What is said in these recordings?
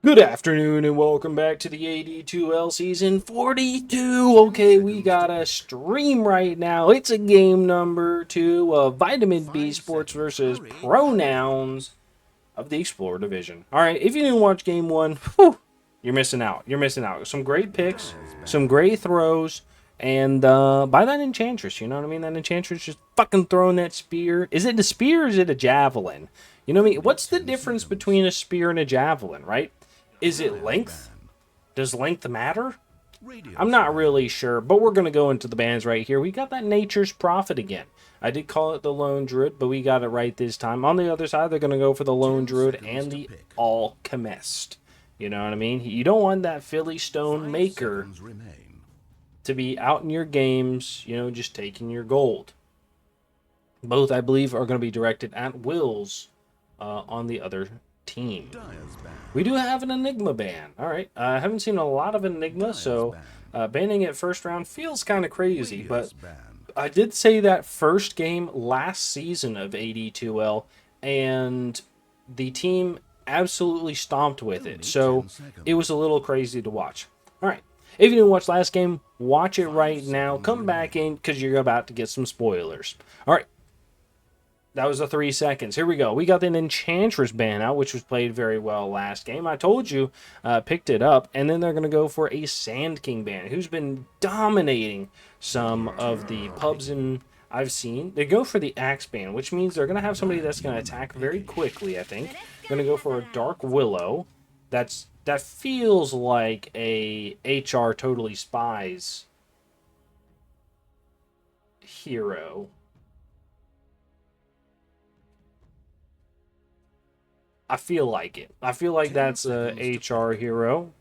Good afternoon and welcome back to the AD2L season 42. Okay, we got a stream right now. It's a game number 2 of Vitamin Beesports versus ProNouns of the Explorer Division. Alright, if you didn't watch game 1, whew, you're missing out. You're missing out. Some great picks, some great throws, and by that Enchantress, you know what I mean? That Enchantress just fucking throwing that spear. Is it a spear or is it a javelin? You know what I mean? What's the difference between a spear and a javelin, right? Is it length? Does length matter? I'm not really sure, but we're going to go into the bands right here. We got that Nature's Prophet again. I did call it the Lone Druid, but we got it right this time. On the other side, they're going to go for the Lone Druid and the Alchemist. You know what I mean? You don't want that Philly Stone Maker to be out in your games, you know, just taking your gold. Both, I believe, are going to be directed at Wills on the other team. We do have an Enigma ban. All right. I haven't seen a lot of Enigma, so banning it first round feels kind of crazy. But I did say that first game last season of AD2L, and the team absolutely stomped with it. So it was a little crazy to watch. All right. If you didn't watch last game, watch it right now. Come back in because you're about to get some spoilers. All right. That was the 3 seconds. Here we go. We got the Enchantress ban out, which was played very well last game. I told you, picked it up. And then they're going to go for a Sand King ban, who's been dominating some of the pubs I've seen. They go for the Axe ban, which means they're going to have somebody that's going to attack very quickly, I think. Going to go for a Dark Willow. That feels like a HR Totally Spies hero. I feel like it. I feel like that's a HR hero.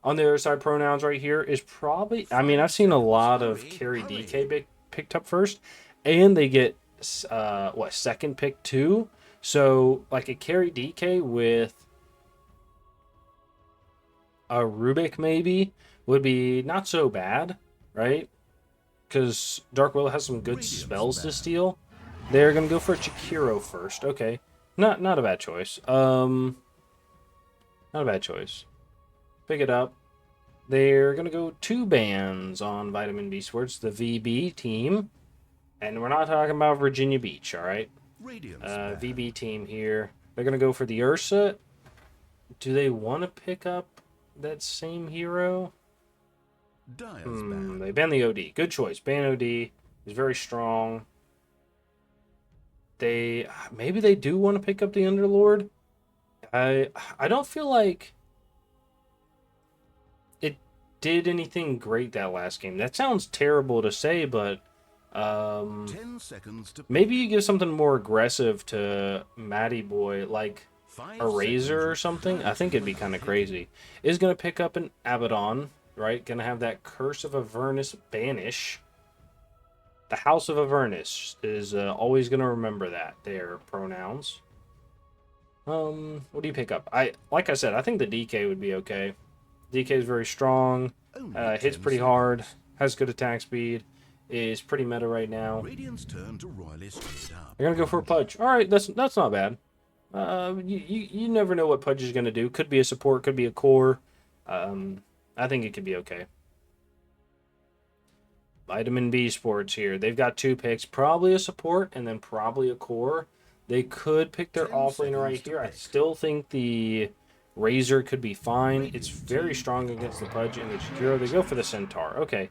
On the other side, ProNouns right here is probably... I mean, I've seen a lot of Carry DK picked up first. And they get, second pick too? So, like a Carry DK with a Rubik maybe would be not so bad, right? Because Dark Willow has some good spells to steal. They're going to go for a Chikiro first. Okay. Not a bad choice. Not a bad choice. Pick it up. They're gonna go 2 bans on Vitamin Beesports, the VB team, and we're not talking about Virginia Beach, all right? VB team here. They're gonna go for the Ursa. Do they want to pick up that same hero? They ban the OD. Good choice. Ban OD is very strong. Maybe they do want to pick up the Underlord. I don't feel like it did anything great that last game. That sounds terrible to say, but 10 seconds to maybe you give something more aggressive to Matty Boy, like a Razor or something. I think it'd be kind of crazy. Is going to pick up an Abaddon, right? Going to have that Curse of Avernus banish. The House of Avernus is always going to remember that. Their ProNouns. What do you pick up? Like I said, I think the DK would be okay. DK is very strong. Hits pretty hard. Has good attack speed. Is pretty meta right now. They're gonna go for a Pudge. All right, that's not bad. You never know what Pudge is gonna do. Could be a support. Could be a core. I think it could be okay. Vitamin Beesports here. They've got 2 picks. Probably a support and then probably a core. They could pick their offlaner right here. I still think the Razor could be fine. It's very strong against the Pudge and the Chikiro. They go for the Centaur. Okay.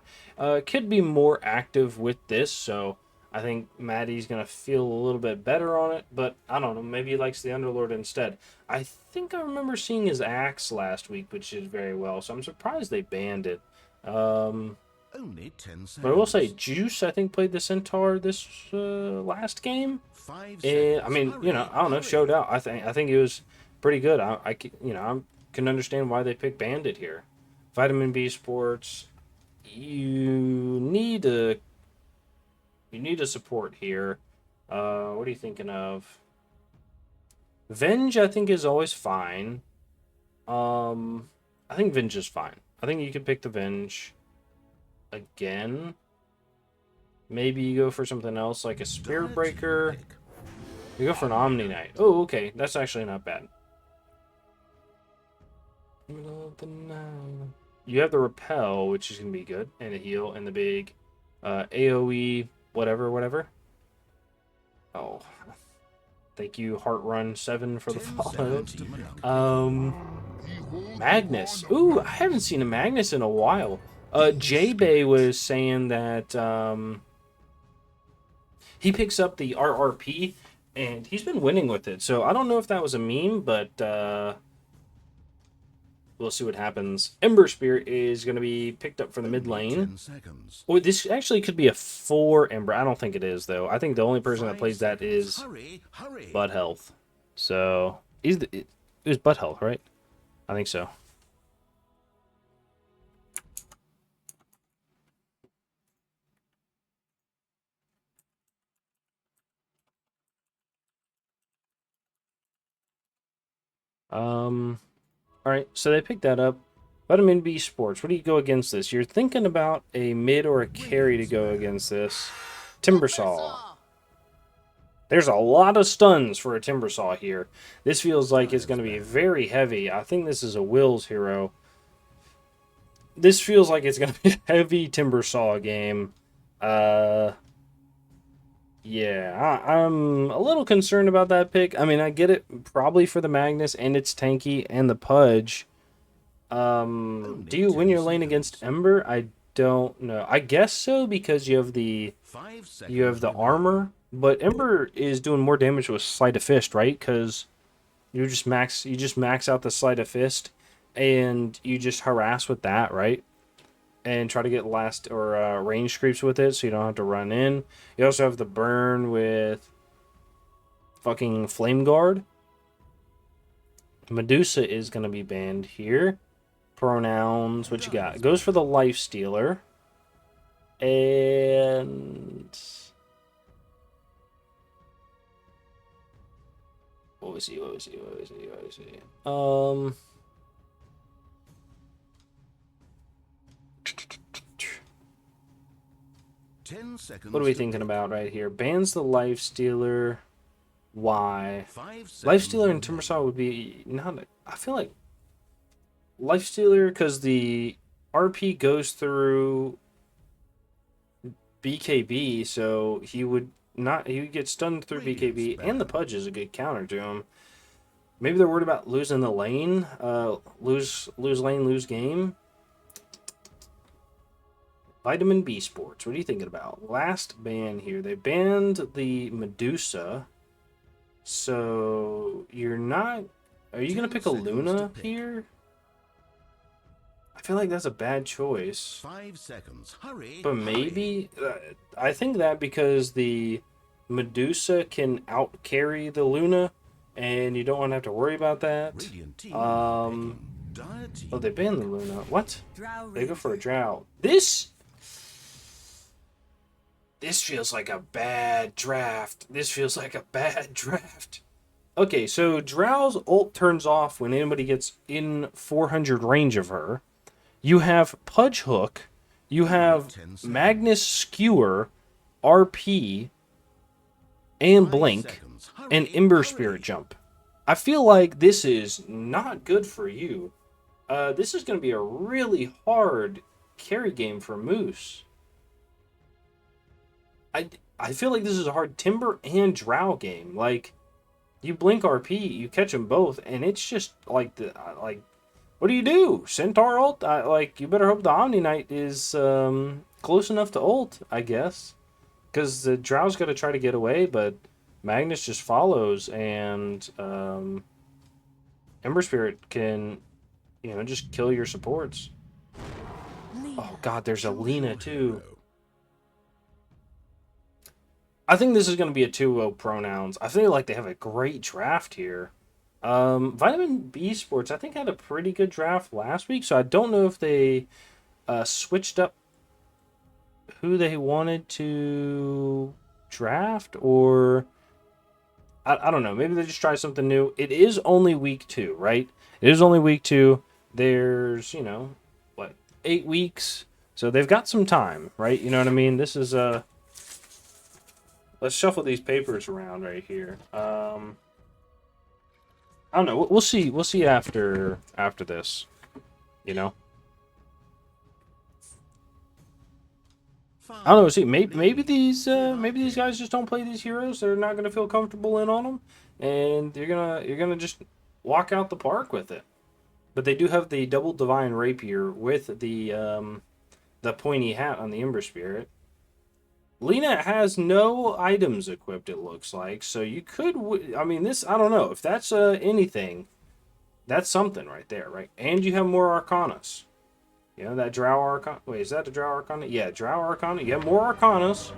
Could be more active with this, so I think Maddie's going to feel a little bit better on it, but I don't know. Maybe he likes the Underlord instead. I think I remember seeing his Axe last week, which did very well, so I'm surprised they banned it. Only 10 seconds. But I will say, Juice, I think, played the Centaur this last game. I mean, you know, I don't know, showed out. I think it was pretty good. I can understand why they picked Bandit here. Vitamin Beesports, you need a support here. What are you thinking of? Venge, I think, is always fine. I think Venge is fine. I think you could pick the Venge again. Maybe you go for something else like a Spirit Breaker. You go for an Omni Knight. Oh, okay. That's actually not bad. Middle of the night. You have the repel, which is gonna be good, and the heal, and the big AOE whatever. Oh, thank you, Heart Run 7 for the follow. Magnus. Ooh, I haven't seen a Magnus in a while. J-Bay was saying that he picks up the RRP, and he's been winning with it. So I don't know if that was a meme, but we'll see what happens. Ember Spirit is going to be picked up for the mid lane. Oh, this actually could be a 4 Ember. I don't think it is, though. I think the only person that plays that is Bud Health. So, it was Bud Health, right? I think so. All right, so they picked that up. Vitamin Beesports, what do you go against this? You're thinking about a mid or a carry to go against this. Timbersaw. There's a lot of stuns for a Timbersaw here. This feels like it's going to be very heavy. I think this is a Will's hero. This feels like it's going to be a heavy Timbersaw game. Yeah, I'm a little concerned about that pick. I mean, I get it probably for the Magnus, and it's tanky, and the Pudge. Do you win your lane against Ember? I don't know. I guess so, because you have the armor, but Ember is doing more damage with Sleight of Fist, right? Because you just max out the Sleight of Fist, and you just harass with that, right? And try to get last or range creeps with it, so you don't have to run in. You also have the burn with fucking Flame Guard. Medusa is going to be banned here. ProNouns, what you got? It goes for the Life Stealer. And what was he? 10 seconds. What are we thinking about right here? Bans the Life Stealer. Why? Life Stealer and Timbersaw would be not. I feel like Life Stealer, because the RP goes through BKB, so he would get stunned through BKB, and the Pudge is a good counter to him. Maybe they're worried about losing the lane, lose lane, lose game. Vitamin Beesports, what are you thinking about? Last ban here, they banned the Medusa, so you're not. Are you gonna pick a Luna here? I feel like that's a bad choice. 5 seconds. Hurry. But maybe I think that because the Medusa can out carry the Luna, and you don't want to have to worry about that. Oh, they banned the Luna. What? They go for a Drow. This feels like a bad draft. Okay, so Drow's ult turns off when anybody gets in 400 range of her. You have Pudge Hook, you have Magnus Skewer, RP, and Blink, and Ember Spirit Jump. I feel like this is not good for you. This is going to be a really hard carry game for Moose. I feel like this is a hard Timber and Drow game. Like, you blink RP, you catch them both, and it's just like what do you do? Centaur ult? You better hope the Omni Knight is close enough to ult, I guess. Because the Drow's got to try to get away, but Magnus just follows, and Ember Spirit can, just kill your supports. Oh, God, there's a Lina, too. I think this is going to be a 2-0 ProNouns. I feel like they have a great draft here. Vitamin Beesports, I think, had a pretty good draft last week, so I don't know if they switched up who they wanted to draft, or I don't know. Maybe they just tried something new. It is only week 2, right? It is only week 2. There's, 8 weeks, so they've got some time, right? You know what I mean? This is let's shuffle these papers around right here. I don't know. We'll see. We'll see after this. You know? I don't know. See, maybe these guys just don't play these heroes. They're not gonna feel comfortable in on them, and you're gonna just walk out the park with it. But they do have the double divine rapier with the pointy hat on the Ember Spirit. Lena has no items equipped. It looks like, so you could. I mean, this. I don't know if that's anything. That's something right there, right? And you have more Arcanas. You know, that Drow Arcana. Wait, is that a Drow Arcana? Yeah, Drow Arcana. You have more Arcanas,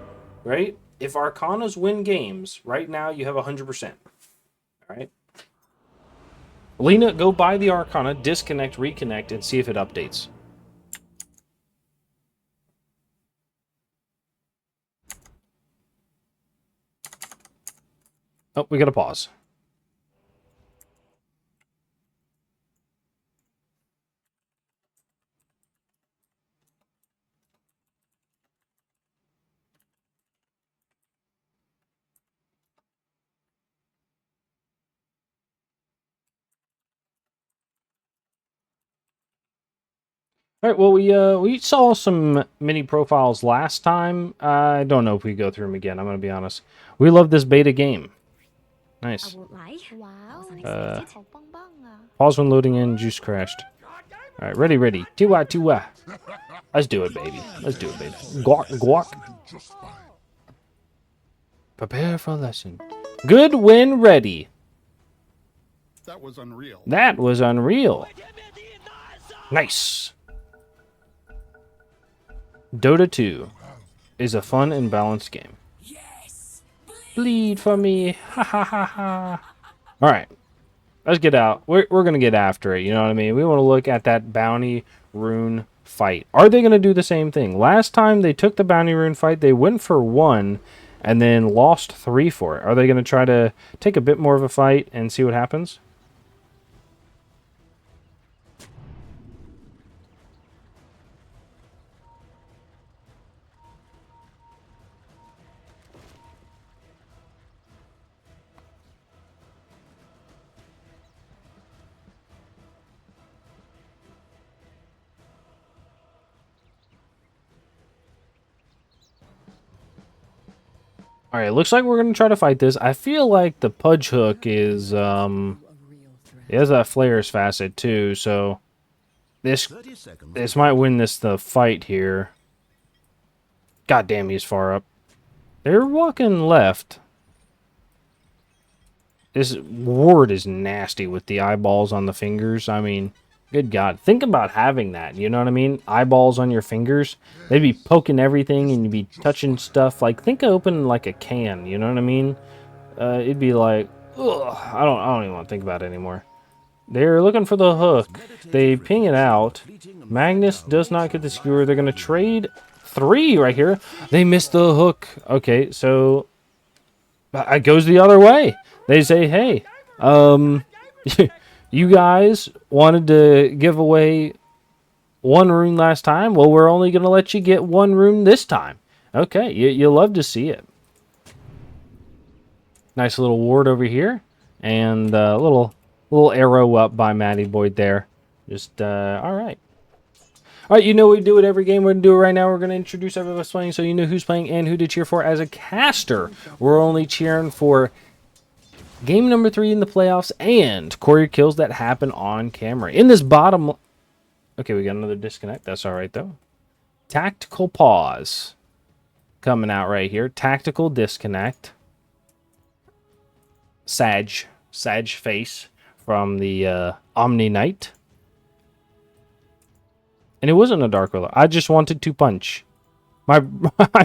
right? If Arcanas win games, right now you have 100%. All right? Lena, go buy the Arcana, disconnect, reconnect, and see if it updates. Oh, we got to pause. All right, well, we saw some mini profiles last time. I don't know if we go through them again. I'm going to be honest. We love this beta game. Nice. Pause when loading in. Juice crashed. All right, ready. Tiwa, tiwa. Let's do it, baby. Let's do it, baby. Guac, guac. Prepare for lesson. Good when ready. That was unreal. That was unreal. Nice. Dota 2 is a fun and balanced game. Bleed for me. Ha ha ha ha. All right. Let's get out. We're going to get after it. You know what I mean? We want to look at that bounty rune fight. Are they going to do the same thing? Last time they took the bounty rune fight, they went for 1 and then lost 3 for it. Are they going to try to take a bit more of a fight and see what happens? All right, looks like we're going to try to fight this. I feel like the Pudge Hook is, it has that Flare's facet too, so this might win the fight here. God damn, he's far up. They're walking left. This ward is nasty with the eyeballs on the fingers. I mean, good God. Think about having that, you know what I mean? Eyeballs on your fingers. They'd be poking everything and you'd be touching stuff. Like, think of opening like a can, you know what I mean? It'd be like, ugh, I don't even want to think about it anymore. They're looking for the hook. They ping it out. Magnus does not get the skewer. They're going to trade 3 right here. They missed the hook. Okay, so it goes the other way. They say, hey, you guys wanted to give away 1 rune last time. Well, we're only going to let you get 1 rune this time. Okay, you love to see it. Nice little ward over here. And a little arrow up by Matty Boyd there. Just, all right. All right, you know we do it every game. We're going to do it right now. We're going to introduce everybody playing so you know who's playing and who to cheer for. As a caster, we're only cheering for game number 3 in the playoffs and Corey kills that happen on camera. In this bottom... Okay, we got another disconnect. That's all right, though. Tactical pause. Coming out right here. Tactical disconnect. Sag face from the Omni Knight. And it wasn't a Dark Willow. I just wanted to punch. My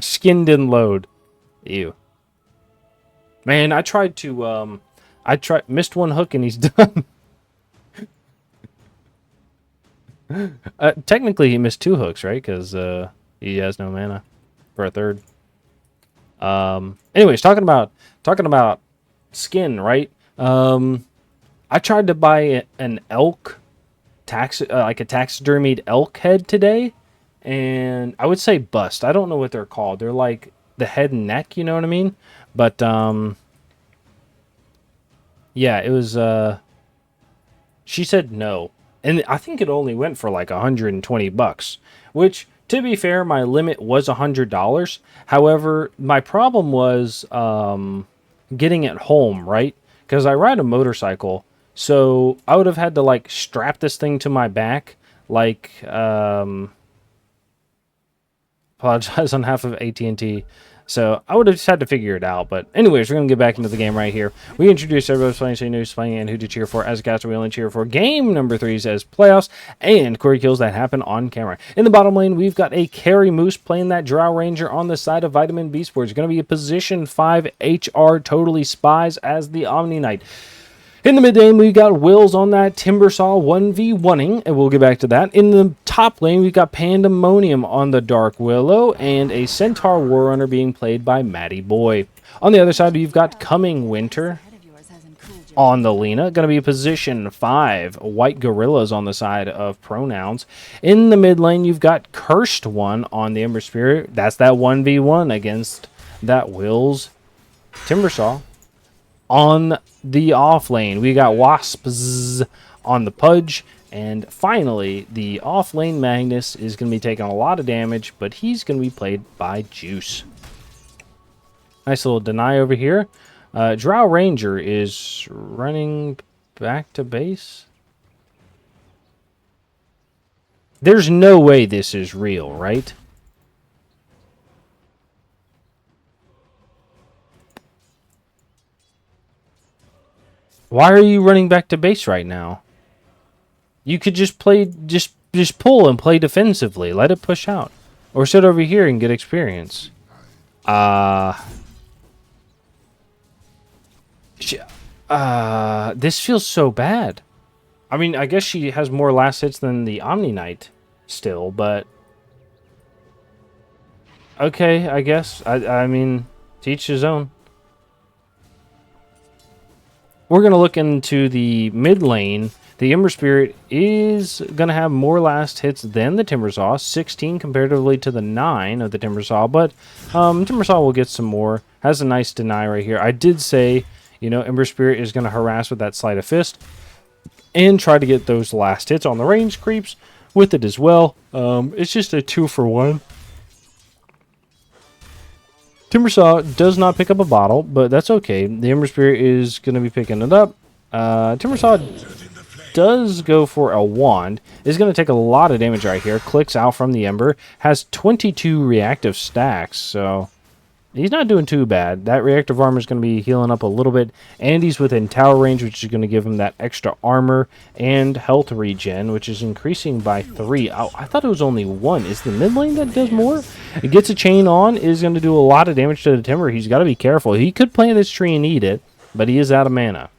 skin didn't load. Ew. Man, I tried to, missed 1 hook and he's done. Technically, he missed 2 hooks, right? Because he has no mana for a 3rd. Anyways, talking about skin, right? I tried to buy an elk, like a taxidermied elk head today, and I would say bust. I don't know what they're called. They're like the head and neck, you know what I mean? But yeah, it was. She said no. And I think it only went for like 120 bucks, which, to be fair, my limit was $100. However, my problem was getting it home, right? Because I ride a motorcycle, so I would have had to like strap this thing to my back, like apologize on behalf of AT&T. So I would have just had to figure it out. But anyways, we're going to get back into the game right here. We introduced everybody's playing, so you know who's playing and who to cheer for. As a caster, we only cheer for game number 3 says playoffs and Corey kills that happen on camera. In the bottom lane, we've got a Carry Moose playing that Drow Ranger on the side of Vitamin Beesports. It's going to be a position 5 HR Totally Spies as the Omni Knight. In the mid lane, we've got Wills on that Timbersaw 1v1ing, and we'll get back to that. In the top lane, we've got Pandemonium on the Dark Willow, and a Centaur Warrunner being played by Matty Boy. On the other side, we've got Coming Winter on the Lena. Going to be position 5, White Gorillas on the side of ProNouns. In the mid lane, you've got Cursed One on the Ember Spirit. That's that 1v1 against that Wills Timbersaw. On the off lane, we got Wasps on the Pudge. And finally, the off lane Magnus is going to be taking a lot of damage, but he's going to be played by Juice. Nice little deny over here. Drow Ranger is running back to base. There's no way this is real, right? Why are you running back to base right now? You could just play, just pull and play defensively. Let it push out. Or sit over here and get experience. This feels so bad. I mean, I guess she has more last hits than the Omni Knight still, but... Okay, I guess. I mean, to each his own. We're going to look into the mid lane. The Ember Spirit is going to have more last hits than the Timbersaw, 16 comparatively to the 9 of the Timbersaw, but Timbersaw will get some more. Has a nice deny right here. I did say, you know, Ember Spirit is going to harass with that Sleight of Fist and try to get those last hits on the range creeps with it as well. It's just a 2-for-1. Timbersaw does not pick up a bottle, but that's okay. The Ember Spirit is going to be picking it up. Timbersaw does go for a wand. Is going to take a lot of damage right here. Clicks out from the Ember. Has 22 reactive stacks, so he's not doing too bad. That reactive armor is going to be healing up a little bit. And he's within tower range, which is going to give him that extra armor and health regen, which is increasing by 3. Oh, I thought it was only 1. Is the mid lane that does more? It gets a chain on, is going to do a lot of damage to the Timber. He's got to be careful. He could plant this tree and eat it, but he is out of mana.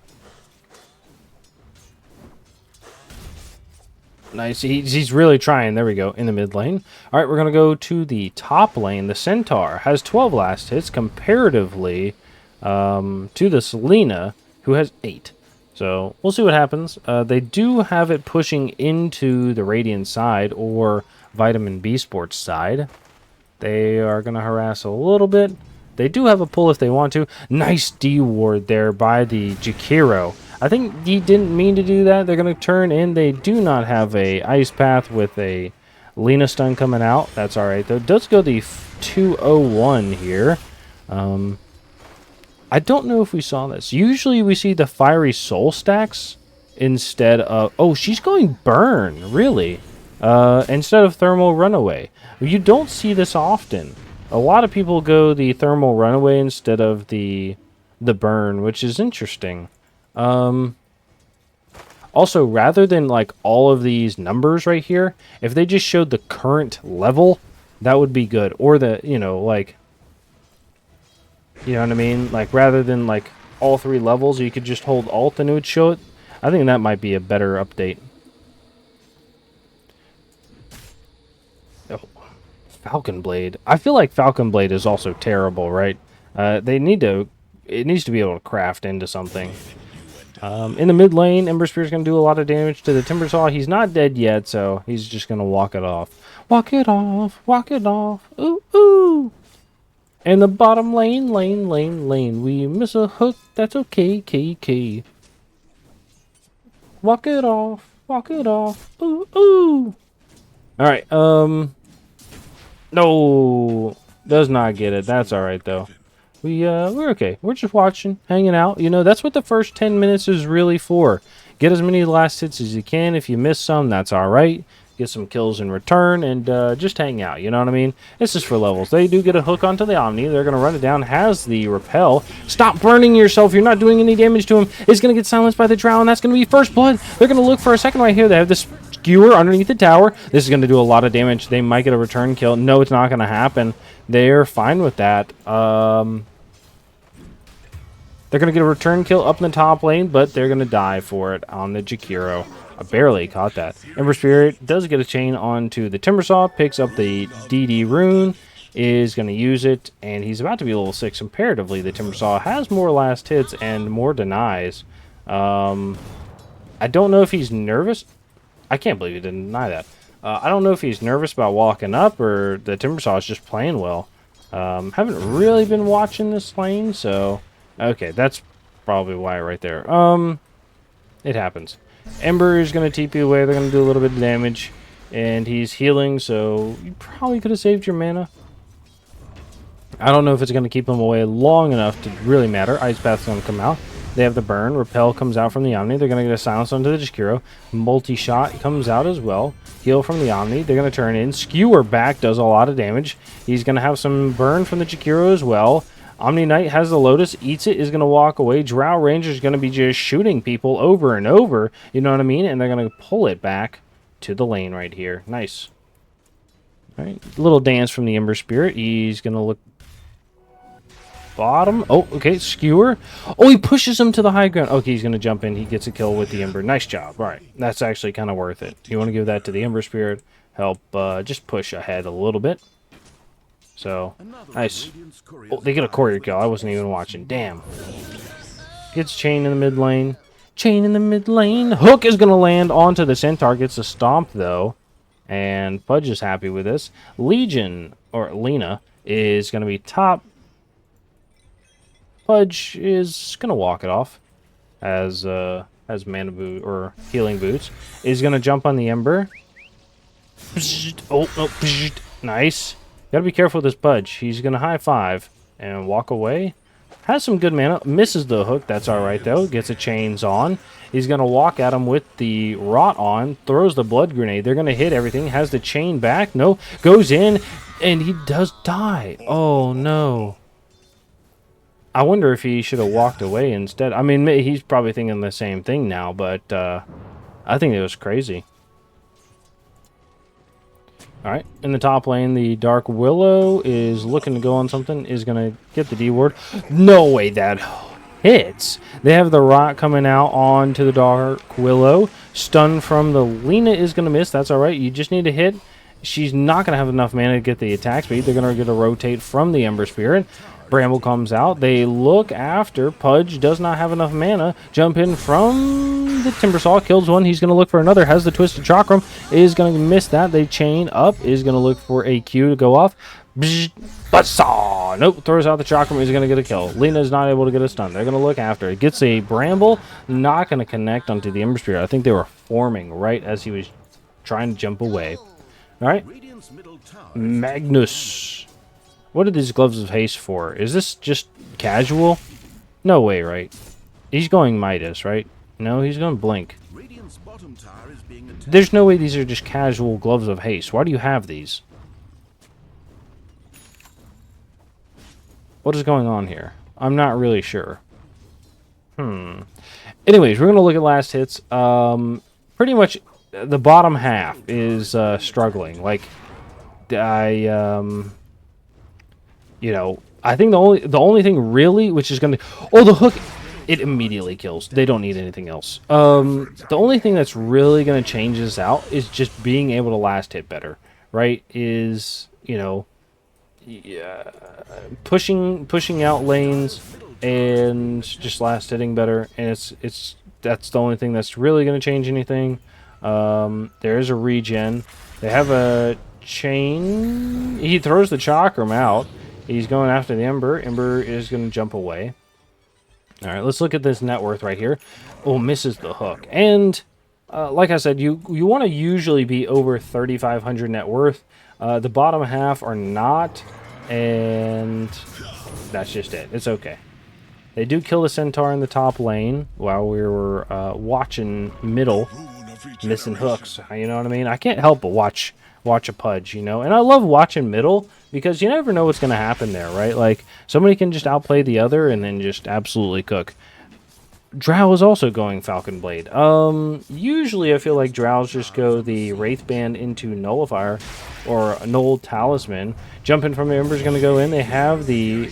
Nice. He's really trying. There we go. In the mid lane. All right, we're going to go to the top lane. The Centaur has 12 last hits comparatively to the Selena, who has 8. So we'll see what happens. They do have it pushing into the Radiant side or Vitamin Beesports side. They are going to harass a little bit. They do have a pull if they want to. Nice D-ward there by the Jakiro. I think he didn't mean to do that. They're going to turn in. They do not have a ice path with a Lena stun coming out. That's all right, though. It does go the 201 here. I don't know if we saw this. Usually we see the Fiery Soul stacks instead of... Oh, she's going Burn, really. Instead of Thermal Runaway. You don't see this often. A lot of people go the Thermal Runaway instead of the Burn, which is interesting. Also, rather than like all of these numbers right here, if they just showed the current level, that would be good. Or the, you know, like, you know what I mean? Like, rather than like all 3 levels, you could just hold Alt and it would show it. I think that might be a better update. Oh, Falcon Blade. I feel like Falcon Blade is also terrible, right? It needs to be able to craft into something. In the mid lane, Ember Spear is going to do a lot of damage to the Timbersaw. He's not dead yet, so he's just going to walk it off. Walk it off, walk it off. Ooh, ooh. In the bottom lane, lane. We miss a hook. That's okay, KK. Walk it off. Walk it off. Ooh, ooh. All right. No, does not get it. That's all right though. We're okay. We're just watching, hanging out. You know, that's what the first 10 minutes is really for. Get as many last hits as you can. If you miss some, that's all right. Get some kills in return and just hang out. You know what I mean? This is for levels. They do get a hook onto the Omni. They're going to run it down. Has the repel. Stop burning yourself. You're not doing any damage to him. It's going to get silenced by the drow, and that's going to be first blood. They're going to look for a second right here. They have this skewer underneath the tower. This is going to do a lot of damage. They might get a return kill. No, it's not going to happen. They're fine with that. They're going to get a return kill up in the top lane, but they're going to die for it on the Jakiro. I barely caught that. Ember Spirit does get a chain onto the Timbersaw, picks up the DD rune, is going to use it, and he's about to be level 6. Comparatively, the Timbersaw has more last hits and more denies. I don't know if he's nervous. I can't believe he didn't deny that. I don't know if he's nervous about walking up or the Timbersaw is just playing well. Haven't really been watching this lane, so... Okay, that's probably why right there. It happens. Ember is going to TP away. They're going to do a little bit of damage. And he's healing, so you probably could have saved your mana. I don't know if it's going to keep him away long enough to really matter. Ice Path's going to come out. They have the burn. Repel comes out from the Omni. They're going to get a silence onto the Jakiro. Multi-shot comes out as well. Heal from the Omni. They're going to turn in. Skewer back does a lot of damage. He's going to have some burn from the Jakiro as well. Omni Knight has the Lotus, eats it, is going to walk away. Drow Ranger is going to be just shooting people over and over, you know what I mean? And they're going to pull it back to the lane right here. Nice. All right, little dance from the Ember Spirit. He's going to look bottom. Oh, okay, Skewer. Oh, he pushes him to the high ground. Okay, he's going to jump in. He gets a kill with the Ember. Nice job. All right, that's actually kind of worth it. You want to give that to the Ember Spirit. Help just push ahead a little bit. So, nice. Oh, they get a courier kill. I wasn't even watching. Damn. Gets chain in the mid lane. Chain in the mid lane. Hook is going to land onto the Centaur. Gets a stomp, though. And Pudge is happy with this. Legion, or Lena, is going to be top. Pudge is going to walk it off. As mana boot, or healing boots. Is going to jump on the Ember. Oh, no. Nice. Gotta be careful with this Pudge. He's gonna high five and walk away. Has some good mana. Misses the hook. That's alright though. Gets a chains on. He's gonna walk at him with the rot on. Throws the blood grenade. They're gonna hit everything. Has the chain back. No. Goes in. And he does die. Oh no. I wonder if he should have walked away instead. I mean, he's probably thinking the same thing now, but I think it was crazy. Alright, in the top lane, the Dark Willow is looking to go on something, is going to get the D ward. No way that hits. They have the rot coming out onto the Dark Willow. Stun from the Lena is going to miss. That's alright. You just need to hit. She's not going to have enough mana to get the attack speed. They're going to get a rotate from the Ember Spirit. Bramble comes out. They look after. Pudge does not have enough mana. Jump in from the Timbersaw. Kills one. He's going to look for another. Has the Twisted Chakram. Is going to miss that. They chain up. Is going to look for a Q to go off. Buzzsaw! Nope. Throws out the Chakram. Is going to get a kill. Lena is not able to get a stun. They're going to look after it. Gets a Bramble. Not going to connect onto the Ember Spirit. I think they were forming right as he was trying to jump away. All right. Magnus. What are these gloves of haste for? Is this just casual? No way, right? He's going Midas, right? No, he's going Blink. There's no way these are just casual gloves of haste. Why do you have these? What is going on here? I'm not really sure. Anyways, we're going to look at last hits. Pretty much the bottom half is struggling. Like, you know, I think the only thing really, which is going to... Oh, the hook! It immediately kills. They don't need anything else. The only thing that's really going to change this out is just being able to last hit better, right? Is, you know, pushing out lanes and just last hitting better. And that's the only thing that's really going to change anything. There is a regen. They have a chain. He throws the Chakram out. He's going after the Ember. Ember is going to jump away. All right, let's look at this net worth right here. Oh, misses the hook. And like I said, you want to usually be over 3,500 net worth. The bottom half are not, and that's just it. It's okay. They do kill the centaur in the top lane while we were watching middle, missing hooks. You know what I mean? I can't help but watch a pudge, you know. And I love watching middle because you never know what's going to happen there, right? Like somebody can just outplay the other and then just absolutely cook. Drow is also going Falcon Blade. Usually I feel like Drows just go the Wraith Band into Nullifier or Null Talisman. Jumping from the Ember is going to go in. They have the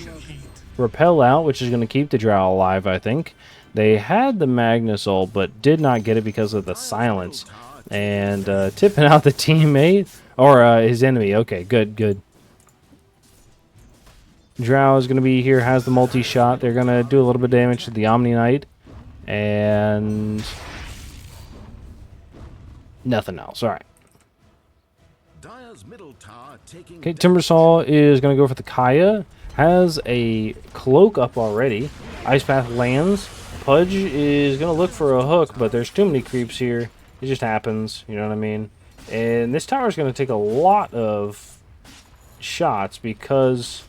Repel out, which is going to keep the Drow alive, I think. They had the Magnus ult, but did not get it because of the silence. And tipping out the teammate, or his enemy. Okay, good. Drow is going to be here, has the multi-shot. They're going to do a little bit of damage to the Omni Knight. And nothing else. All right. Okay, Timbersaw is going to go for the Kaya. Has a cloak up already. Ice Path lands. Pudge is going to look for a hook, but there's too many creeps here. It just happens, you know what I mean? And this tower is going to take a lot of shots because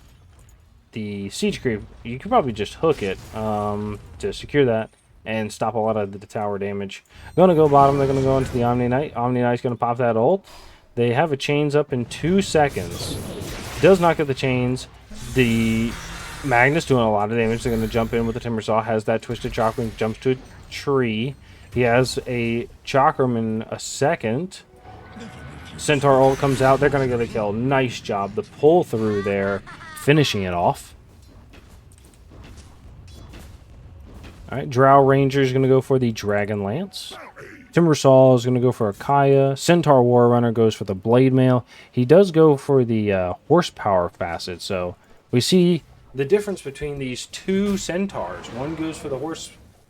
the siege creep, you could probably just hook it to secure that and stop a lot of the tower damage. Going to go bottom. They're going to go into the Omni Knight. Omni Knight's going to pop that ult. They have a chains up in 2 seconds. Does not get the chains. The Magnus doing a lot of damage. They're going to jump in with the Timbersaw. Has that Twisted Chakram. Jumps to a tree. He has a Chakram in a second. Centaur ult comes out. They're going to get a kill. Nice job. The pull through there. Finishing it off. Alright, Drow Ranger is going to go for the Dragon Lance. Timbersaw is going to go for a Kaya. Centaur War Runner goes for the Blade Mail. He does go for the Horsepower Facet, so we see the difference between these two Centaurs. One goes for the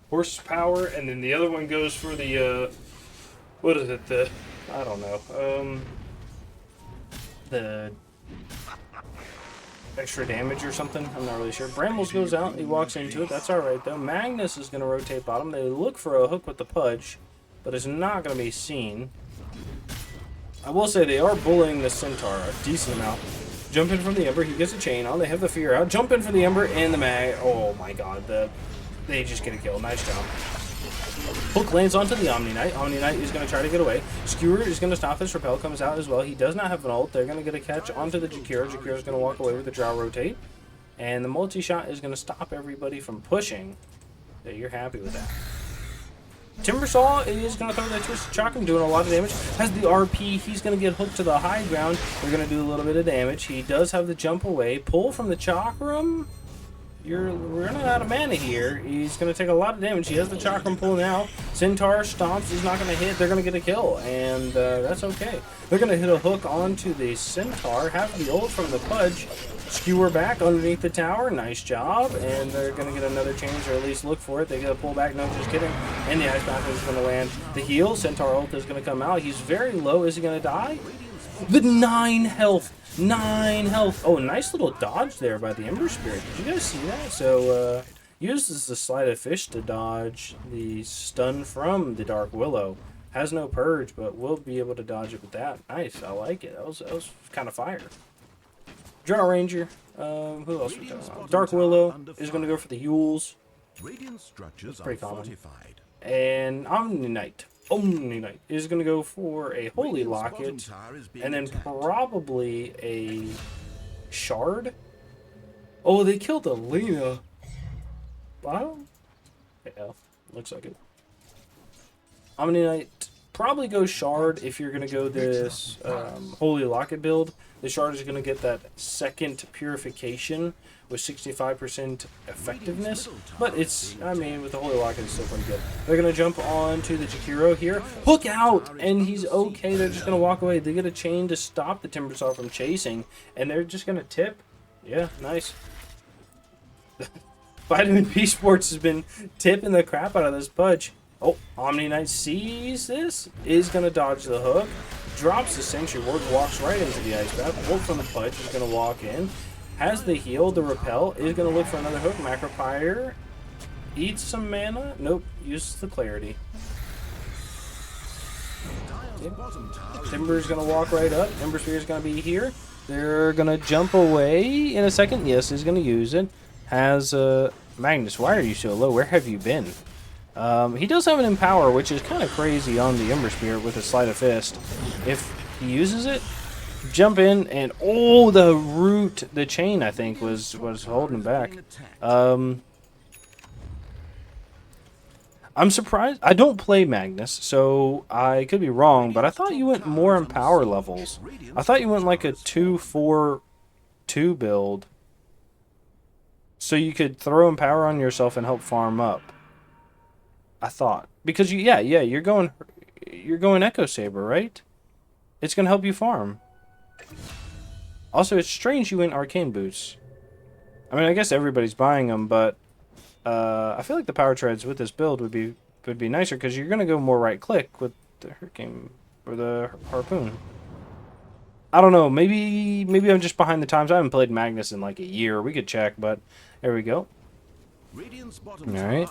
Horsepower, and then the other one goes for the, what is it, I don't know, the extra damage or something. I'm not really sure. Brambles goes out. He walks into it. That's alright, though. Magnus is going to rotate bottom. They look for a hook with the Pudge, but it's not going to be seen. I will say they are bullying the Centaur a decent amount. Jump in from the Ember. He gets a chain on. They have the Fear out. Jump in for the Ember and the Mag. Oh, my God. They just get a kill. Nice job. Hook lands onto the Omni Knight. Omni Knight is going to try to get away. Skewer is going to stop this. Repel comes out as well. He does not have an ult. They're going to get a catch onto the Jakiro. Jakiro is going to walk away with the Drow rotate. And the multi-shot is going to stop everybody from pushing. So you're happy with that. Timbersaw is going to throw that Twisted Chakram, doing a lot of damage. Has the RP. He's going to get hooked to the high ground. They're going to do a little bit of damage. He does have the jump away. Pull from the Chakram. We're running out of mana here. He's going to take a lot of damage. He has the Chakram pull now. Centaur stomps. He's not going to hit. They're going to get a kill, and that's okay. They're going to hit a hook onto the Centaur. Have the ult from the Pudge. Skewer back underneath the tower. Nice job. And they're going to get another change, or at least look for it. They get a pull back. No, just kidding. And the Ice Path is going to land. The heal. Centaur ult is going to come out. He's very low. Is he going to die? The 9 health. 9 health. Oh, nice little dodge there by the Ember Spirit. Did you guys see that? So, uses the Sleight of Fish to dodge the stun from the Dark Willow. Has no purge, but will be able to dodge it with that. Nice. I like it. That was kind of fire. Drow Ranger. Who else we talking about? Dark Willow is going to go for the Yules. It's pretty common. And Omni Knight. Omni Knight is going to go for a Holy Locket, and then probably a Shard. Oh, they killed Alina. Wow. Yeah, looks like it. Omni Knight probably go Shard if you're going to go this Holy Locket build. The Shard is going to get that second purification with 65% effectiveness, but it's, I mean, with the Holy Locket, it's still pretty good. They're going to jump on to the Jakiro here. Hook out! And he's okay. They're just going to walk away. They get a chain to stop the Timbersaw from chasing, and they're just going to tip. Yeah, nice. Vitamin Beesports has been tipping the crap out of this Pudge. Oh, Omni Knight sees this, is going to dodge the hook, drops the Sentry Ward, walks right into the Ice Bath. Wolf from the Pudge is going to walk in. Has the heal, the repel, is going to look for another hook. Macropyre eats some mana. Nope, uses the clarity. Timber's going to walk right up. Ember Spirit's going to be here. They're going to jump away in a second. Yes, he's going to use it. Has Magnus, why are you so low? Where have you been? He does have an Empower, which is kind of crazy on the Ember Spirit with a Sleight of Fist. If he uses it, jump in, and oh, the root, the chain, I think, was holding him back. I'm surprised. I don't play Magnus, so I could be wrong, but I thought you went more in power levels. I thought you went like a 2-4-2 build, so you could throw Empower on yourself and help farm up. I thought, because you're going Echo Saber, right? It's gonna help you farm. Also, it's strange you went Arcane Boots. I mean, I guess everybody's buying them, but I feel like the power treads with this build would be nicer because you're gonna go more right click with the Hurricane or the Harpoon. I don't know. Maybe I'm just behind the times. I haven't played Magnus in like a year. We could check, but there we go. Alright.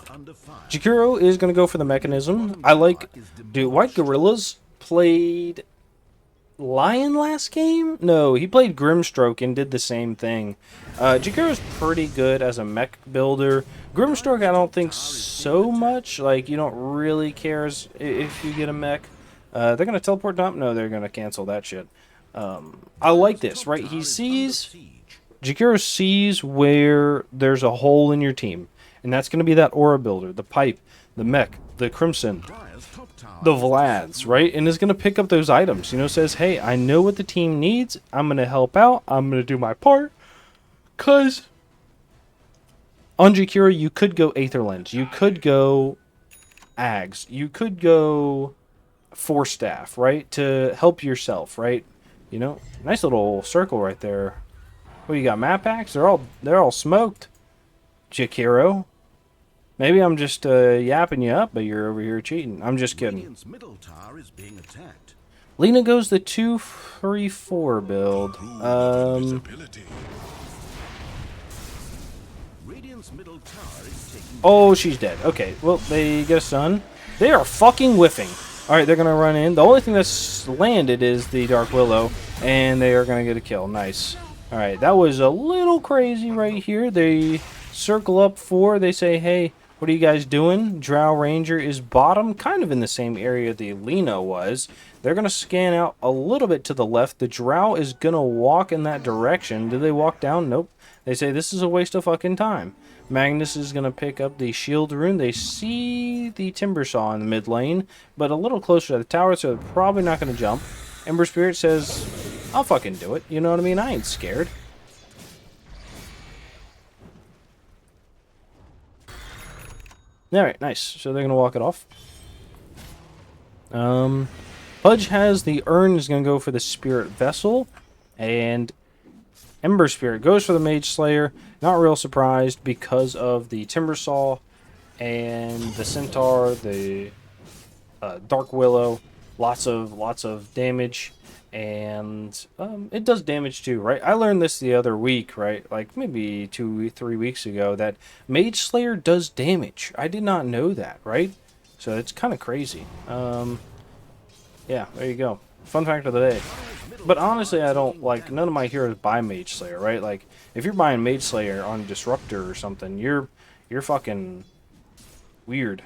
Jakiro is going to go for the mechanism. I like... Dude, White Gorillas played Lion last game? No, he played Grimstroke and did the same thing. Jakiro's pretty good as a mech builder. Grimstroke, I don't think so much. Like, you don't really care if you get a mech. They're going to teleport up? No, they're going to cancel that shit. I like this, right? He sees... Jakiro sees where there's a hole in your team. And that's going to be that aura builder, the pipe, the mech, the crimson, the Vlads, right? And is going to pick up those items. You know, says, hey, I know what the team needs. I'm going to help out. I'm going to do my part. Because on Jakiro, you could go Aetherlens. You could go Ags. You could go Force Staff, right? To help yourself, right? You know, nice little circle right there. What, you got map packs? They're all smoked. Jakiro. Maybe I'm just yapping you up, but you're over here cheating. I'm just kidding. Lena goes the 2-3-4 build. Oh, she's dead. Okay, well, they get a stun. They are fucking whiffing. Alright, they're going to run in. The only thing that's landed is the Dark Willow, and they are going to get a kill. Nice. Alright, that was a little crazy right here. They circle up 4. They say, hey, what are you guys doing? Drow Ranger is bottom, kind of in the same area the Lena was. They're going to scan out a little bit to the left. The Drow is going to walk in that direction. Do they walk down? Nope. They say this is a waste of fucking time. Magnus is going to pick up the shield rune. They see the Timber Saw in the mid lane, but a little closer to the tower, so they're probably not going to jump. Ember Spirit says, I'll fucking do it. You know what I mean? I ain't scared. Alright, nice. So they're going to walk it off. Pudge has the urn, is going to go for the Spirit Vessel. And Ember Spirit goes for the Mage Slayer. Not real surprised because of the Timber Saw and the Centaur, the Dark Willow. Lots of damage. And it does damage too, right? I learned this the other week, right? Like maybe 2-3 weeks ago, that Mage Slayer does damage. I did not know that, right? So it's kind of crazy. Yeah, there you go. Fun fact of the day. But honestly, I don't, like, none of my heroes buy Mage Slayer, right? Like, if you're buying Mage Slayer on Disruptor or something, you're fucking weird.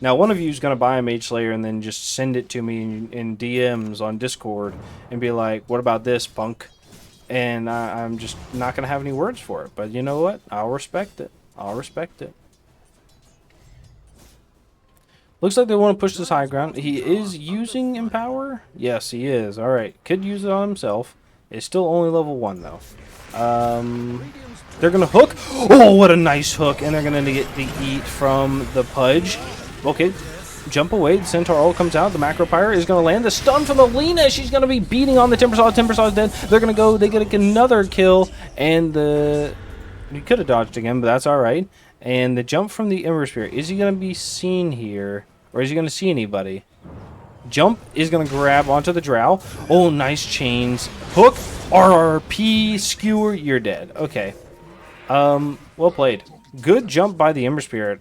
Now, one of you is going to buy a Mage Slayer and then just send it to me in DMs on Discord and be like, what about this, punk? And I'm just not going to have any words for it. But you know what? I'll respect it. I'll respect it. Looks like they want to push this high ground. He is using Empower? Yes, he is. Alright. Could use it on himself. It's still only level 1, though. They're going to hook. Oh, what a nice hook. And they're going to get the eat from the Pudge. Okay. Jump away. The Centaur ult comes out. The Macro Pyre is going to land. The stun from the Lena. She's going to be beating on the Timber Saw. Timber Saw is dead. They're going to go. They get another kill. And the... He could have dodged again, but that's alright. And the jump from the Ember Spirit. Is he going to be seen here? Or is he going to see anybody? Jump is going to grab onto the Drow. Oh, nice chains. Hook. RRP. Skewer. You're dead. Okay. Well played. Good jump by the Ember Spirit.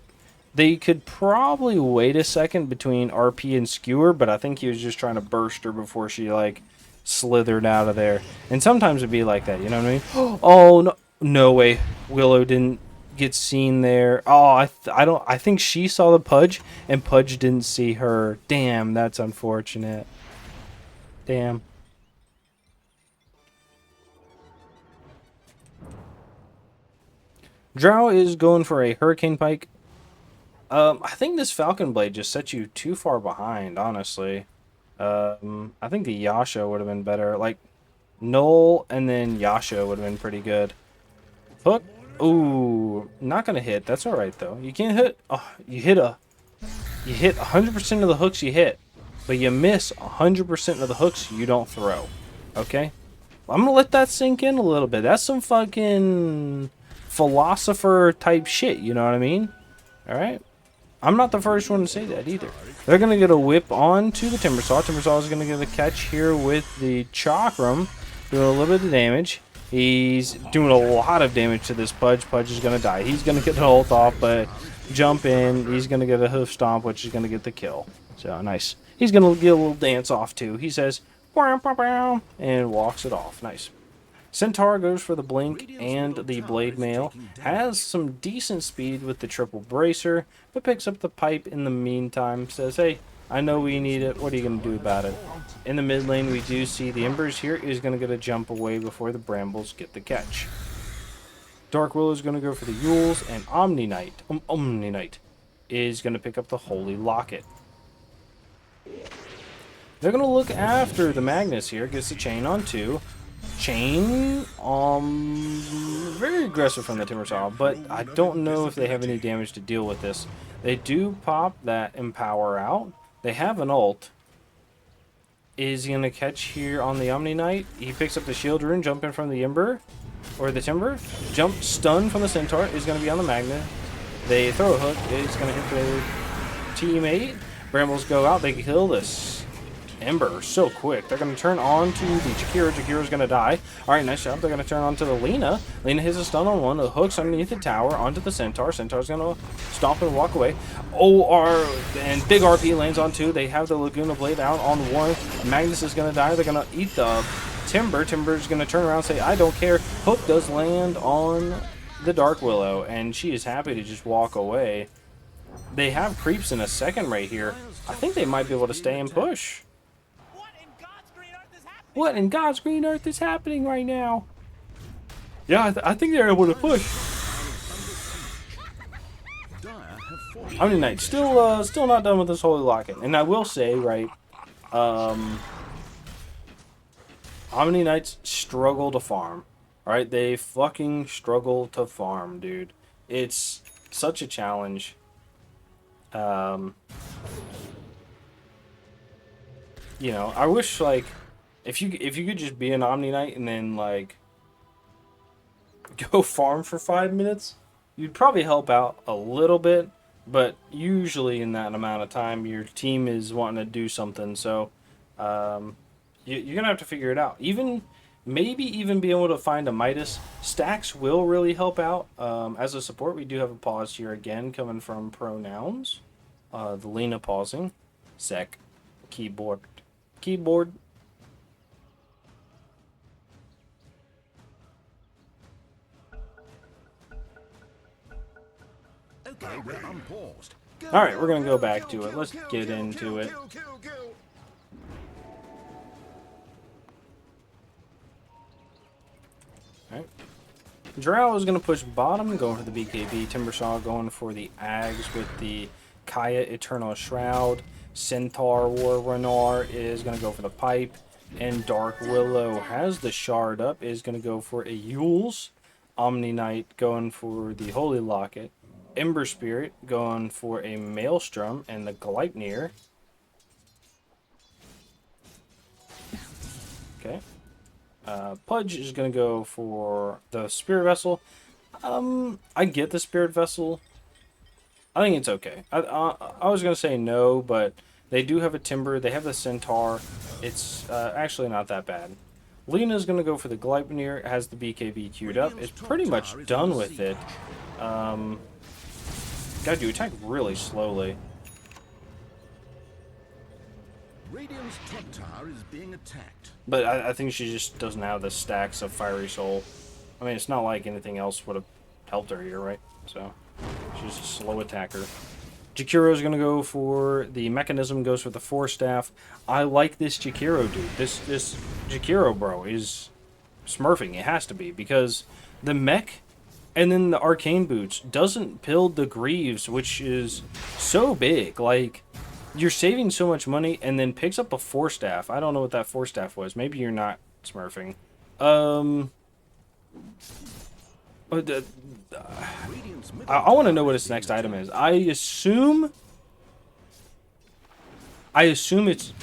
They could probably wait a second between RP and Skewer, but I think he was just trying to burst her before she, like, slithered out of there. And sometimes it'd be like that, you know what I mean? Oh, no. No way. Willow didn't get seen there. Oh, I think she saw the Pudge, and Pudge didn't see her. Damn, that's unfortunate. Damn. Drow is going for a Hurricane Pike. I think this Falcon Blade just set you too far behind, honestly. I think the Yasha would have been better. Like, Null and then Yasha would have been pretty good. Hook. Ooh, not gonna hit. That's all right though. You can't hit. Oh, you hit 100% of the hooks you hit, but you miss 100% of the hooks you don't throw. Okay, I'm gonna let that sink in a little bit. That's some fucking philosopher type shit. You know what I mean? All right. I'm not the first one to say that either. They're going to get a whip onto the Timbersaw. Timbersaw is going to get a catch here with the Chakram, doing a little bit of damage. He's doing a lot of damage to this Pudge. Pudge is going to die. He's going to get the ult off, but jump in. He's going to get a hoof stomp, which is going to get the kill. So, nice. He's going to get a little dance off, too. He says, and walks it off. Nice. Centaur goes for the Blink and the Blade Mail. Has some decent speed with the triple bracer, but picks up the pipe in the meantime. Says, hey, I know we need it. What are you going to do about it? In the mid lane, we do see the Embers here is going to get a jump away before the Brambles get the catch. Dark Willow is going to go for the Yules, and Omni Knight is going to pick up the Holy Locket. They're going to look after the Magnus here. Gets the chain on 2. Chain, very aggressive from the Timbersaw, but I don't know if they have any damage to deal with this. They do pop that Empower out. They have an ult. Is he going to catch here on the Omni Knight? He picks up the shield rune, jumping from the Ember, or the Timber. Jump, stun from the Centaur, is going to be on the Magnet. They throw a hook, it's going to hit their teammate. Brambles go out, they kill this Ember so quick. They're going to turn on to the Jakira. Jakira's going to die. Alright, nice job. They're going to turn on to the Lena. Lena hits a stun on one. The hook's underneath the tower onto the Centaur. Centaur's going to stomp and walk away. And big RP lands on 2. They have the Laguna Blade out on 1. Magnus is going to die. They're going to eat the Timber. Timber's going to turn around and say, I don't care. Hook does land on the Dark Willow, and she is happy to just walk away. They have creeps in a second right here. I think they might be able to stay and push. What in God's green earth is happening right now? Yeah, I think they're able to push. Omni Knight still not done with this Holy Locket, and I will say, right, Omni Knights struggle to farm. All right, they fucking struggle to farm, dude. It's such a challenge. You know, I wish like. If you could just be an Omni Knight and then like go farm for 5 minutes, you'd probably help out a little bit, but usually in that amount of time your team is wanting to do something, so you're gonna have to figure it out. Maybe even be able to find a Midas. Stacks will really help out. As a support, we do have a pause here again coming from ProNouns. The Lena pausing. Sec. Keyboard. Alright, we're going to go back to it. Let's get into it. Alright. Drow is going to push bottom, going for the BKB. Timbersaw going for the Ags with the Kaya Eternal Shroud. Centaur Warrenar is going to go for the Pipe. And Dark Willow has the Shard up, is going to go for a Yules. Omni Knight going for the Holy Locket. Ember Spirit going for a Maelstrom and the Gleipnir. Okay. Pudge is going to go for the Spirit Vessel. I get the Spirit Vessel. I think it's okay. I was going to say no, but they do have a Timber. They have the Centaur. It's actually not that bad. Lena's going to go for the Gleipnir. Has the BKB queued up. It's pretty much done with it. God, you attack really slowly. Radiant's top tower is being attacked. But I think she just doesn't have the stacks of Fiery Soul. I mean, it's not like anything else would have helped her here, right? So, she's a slow attacker. Jakiro's going to go for the mechanism, goes for the Force Staff. I like this Jakiro, dude. This Jakiro, bro, is smurfing. It has to be, because the mech and then the Arcane Boots doesn't build the Greaves, which is so big. Like, you're saving so much money, and then picks up a Force Staff. I don't know what that Force Staff was. Maybe you're not smurfing. I want to know what his next item is. I assume it's...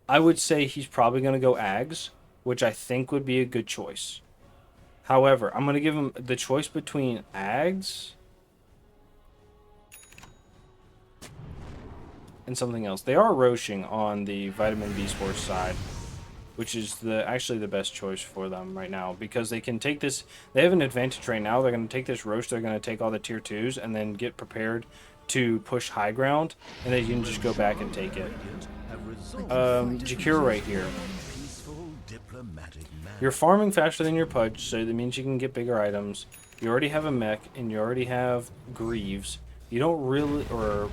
I would say he's probably going to go Ags, which I think would be a good choice. However, I'm going to give him the choice between Ags and something else. They are roaching on the Vitamin Beesports side, which is actually the best choice for them right now, because they can take this. They have an advantage right now. They're going to take this roach. They're going to take all the tier 2s and then get prepared to push high ground, and they can just go back and take it. Jakiro right here. You're farming faster than your Pudge, so that means you can get bigger items. You already have a mech, and you already have Greaves. You don't really, or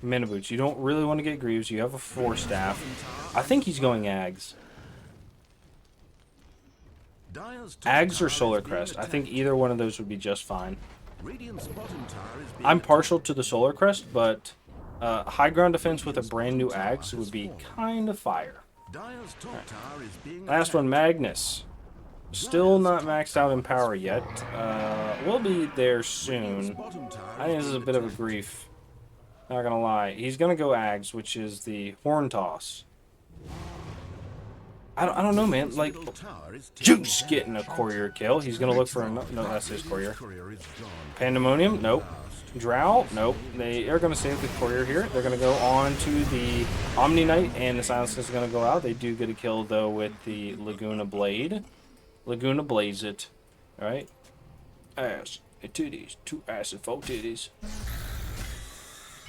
Mana Boots. You don't really want to get Greaves. You have a Force Staff. I think he's going Ags. Ags or Solar Crest. I think either one of those would be just fine. I'm partial to the Solar Crest, but high ground defense with a brand new Ags would be kind of fire. Right. Last one, Magnus. Still not maxed out in power yet. We'll be there soon. I think this is a bit of a grief. Not gonna lie. He's gonna go Ags, which is the Horn Toss. I don't know, man. Like, Juice getting a courier kill. He's gonna look for a... No, that's his courier. Pandemonium? Nope. Drow? Nope. They are gonna save the courier here. They're gonna go on to the Omni Knight, and the Silence is gonna go out. They do get a kill, though, with the Laguna Blade. Laguna Blaze it. Alright. Ass and titties. 2 ass and 4 titties.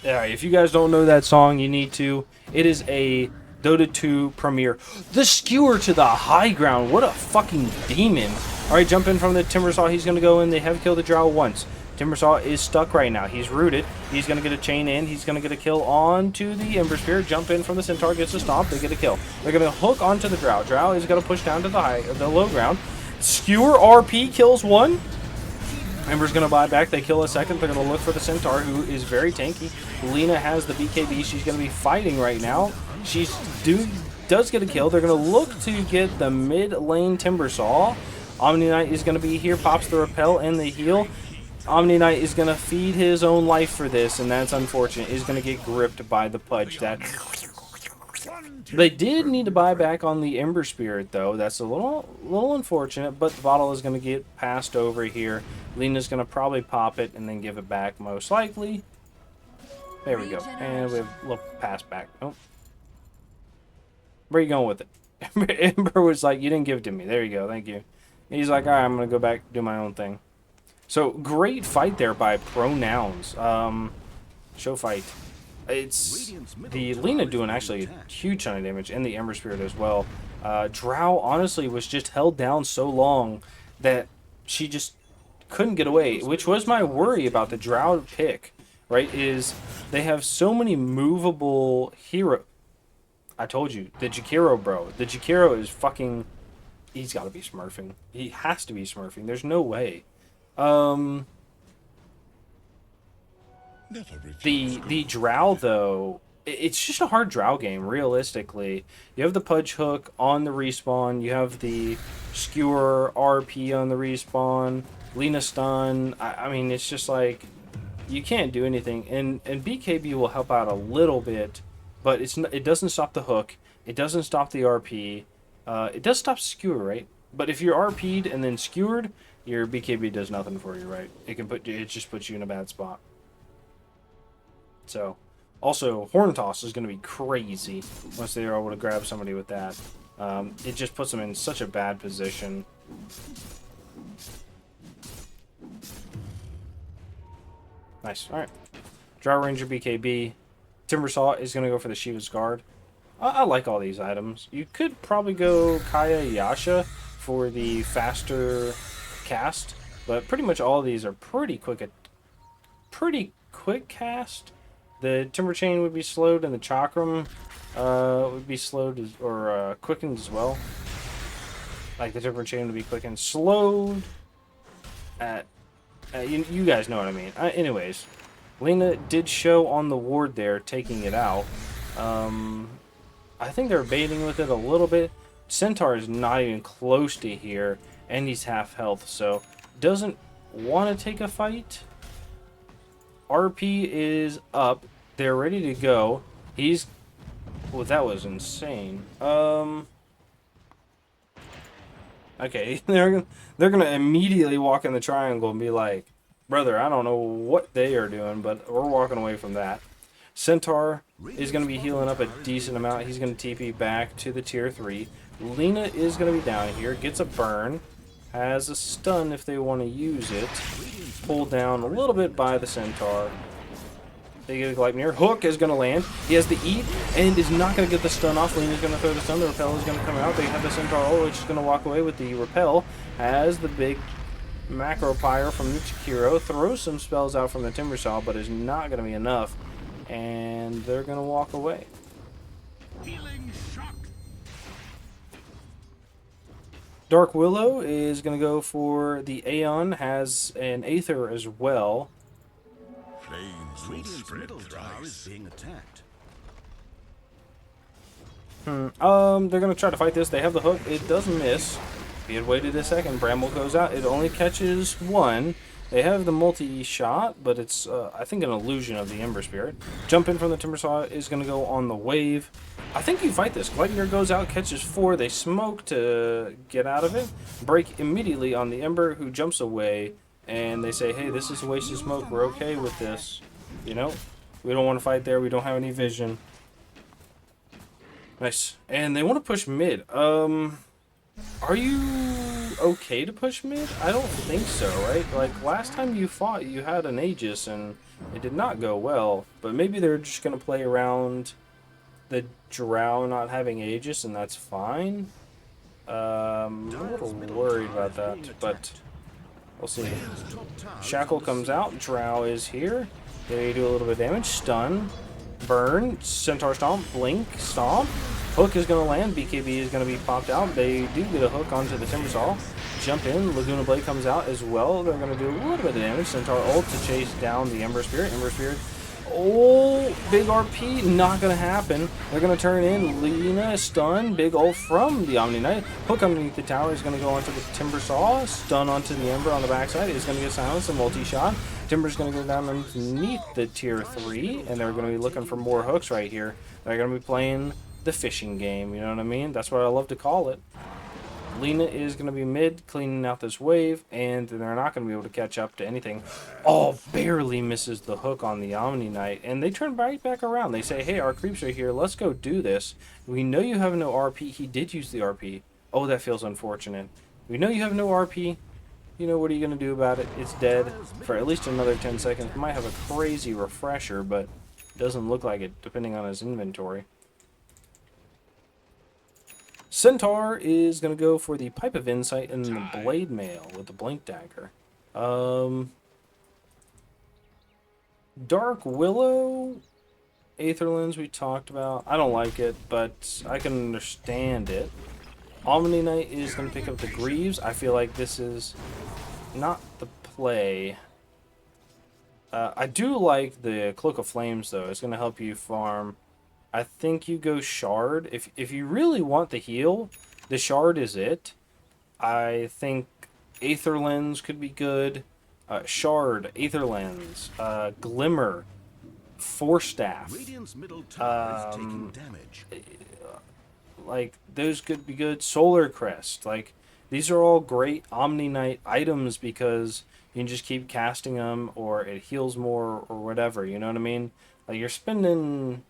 Alright, if you guys don't know that song, you need to. It is a Dota 2 premiere. The Skewer to the high ground. What a fucking demon. Alright, jump in from the Timbersaw. He's going to go in. They have killed the Drow once. Timbersaw is stuck right now. He's rooted. He's going to get a chain in. He's going to get a kill onto the Ember Spear. Jump in from the Centaur. Gets a stomp. They get a kill. They're going to hook onto the Drow. Drow is going to push down to the low ground. Skewer RP kills one. Ember's going to buy back. They kill a second. They're going to look for the Centaur, who is very tanky. Lina has the BKB. She's going to be fighting right now. She does get a kill. They're going to look to get the mid lane Timbersaw. Omni Knight is going to be here. Pops the repel and the heal. Omni Knight is going to feed his own life for this, and that's unfortunate. He's going to get gripped by the Pudge. They did need to buy back on the Ember Spirit, though. That's a little unfortunate, but the bottle is going to get passed over here. Lina's going to probably pop it and then give it back, most likely. There we go. And we have a little pass back. Oh. Where are you going with it? Ember was like, you didn't give it to me. There you go. Thank you. And he's like, all right, I'm going to go back and do my own thing. So, great fight there by ProNouns. Show fight. It's the Lina doing actually a huge ton of damage, and the Ember Spirit as well. Drow honestly was just held down so long that she just couldn't get away, which was my worry about the Drow pick, right? Is they have so many movable hero. I told you, the Jakiro, bro. The Jakiro is fucking... He's got to be smurfing. He has to be smurfing. There's no way. The Drow, though, it's just a hard Drow game, realistically. You have the Pudge Hook on the respawn. You have the Skewer RP on the respawn. Lina Stun. I mean, it's just like, you can't do anything. And BKB will help out a little bit, but it doesn't stop the hook. It doesn't stop the RP. It does stop Skewer, right? But if you're RP'd and then skewered, your BKB does nothing for you, right? It just puts you in a bad spot. So, also, Horn Toss is going to be crazy once they're able to grab somebody with that. It just puts them in such a bad position. Nice. All right. Drought Ranger BKB. Timber Saw is going to go for the Shiva's Guard. I like all these items. You could probably go Kaya Yasha for the faster cast, but pretty much all of these are pretty quick cast. The Timber Chain would be slowed, and the Chakram would be slowed or quickened as well. Like the Timber Chain would be quickened, slowed at you guys know what I mean. Anyways, Lena did show on the ward there, taking it out. I think they're baiting with it a little bit. Centaur is not even close to here, and he's half health, so doesn't want to take a fight. RP is up. They're ready to go. He's... Well, that was insane. Okay, they're gonna immediately walk in the triangle and be like, brother, I don't know what they are doing, but we're walking away from that. Centaur is going to be healing up a decent amount. He's going to TP back to the tier 3. Lena is going to be down here. Gets a burn. Has a stun if they want to use it. Pulled down a little bit by the Centaur. They get a Gleipnir. Hook is going to land. He has the eat and is not going to get the stun off. Lena's going to throw the stun. The repel is going to come out. They have the Centaur, which is going to walk away with the repel. Has the big Macro Pyre from the Chikiro. Throws some spells out from the Timbersaw, but is not going to be enough. And they're going to walk away. Dark Willow is going to go for the Aeon. Has an Aether as well. Radiant's middle tower is being attacked. They're going to try to fight this. They have the hook. It does miss. If he had waited a second, Bramble goes out. It only catches one. They have the multi-shot, but it's, I think, an illusion of the Ember Spirit. Jump in from the Timbersaw is going to go on the wave. I think you fight this. Gleipnir goes out, catches 4. They smoke to get out of it. Break immediately on the Ember, who jumps away. And they say, hey, this is a waste of smoke. We're okay with this. You know? We don't want to fight there. We don't have any vision. Nice. And they want to push mid. Are you okay to push mid? I don't think so, right? Like, last time you fought, you had an Aegis, and it did not go well. But maybe they're just going to play around the Drow not having Aegis, and that's fine. I'm a little worried about that, but we'll see. Shackle comes out. Drow is here. They do a little bit of damage. Stun. Burn. Centaur Stomp. Blink. Stomp. Hook is going to land. BKB is going to be popped out. They do get a hook onto the Timbersaw. Jump in. Laguna Blade comes out as well. They're going to do a little bit of damage. Centaur ult to chase down the Ember Spirit. Ember Spirit. Oh, big RP. Not going to happen. They're going to turn in. Lena stun. Big ult from the Omni Knight. Hook underneath the tower is going to go onto the Timbersaw. Stun onto the Ember on the backside. Is going to get silenced and multi-shot. Timber's going to go down underneath the tier 3. And they're going to be looking for more hooks right here. They're going to be playing the fishing game, you know what I mean? That's what I love to call it. Lena is going to be mid, cleaning out this wave, and they're not going to be able to catch up to anything. Oh, barely misses the hook on the Omni Knight, and they turn right back around. They say, hey, our creeps are here, let's go do this. We know you have no RP. He did use the RP. Oh, that feels unfortunate. We know you have no RP. You know, what are you going to do about it? It's dead for at least another 10 seconds. Might have a crazy refresher, but it doesn't look like it, depending on his inventory. Centaur is going to go for the Pipe of Insight and the Blade Mail with the Blink Dagger. Dark Willow, Aetherlands we talked about. I don't like it, but I can understand it. Omni Knight is going to pick up the Greaves. I feel like this is not the play. I do like the Cloak of Flames, though. It's going to help you farm. I think you go Shard. If you really want the heal, the Shard is it. I think Aetherlens could be good. Shard, Aetherlens, Glimmer, Force Staff. Radiant's middle tower is taking damage. Like, those could be good. Solar Crest. Like, these are all great Omni Knight items because you can just keep casting them, or it heals more, or whatever. You know what I mean? Like, you're spending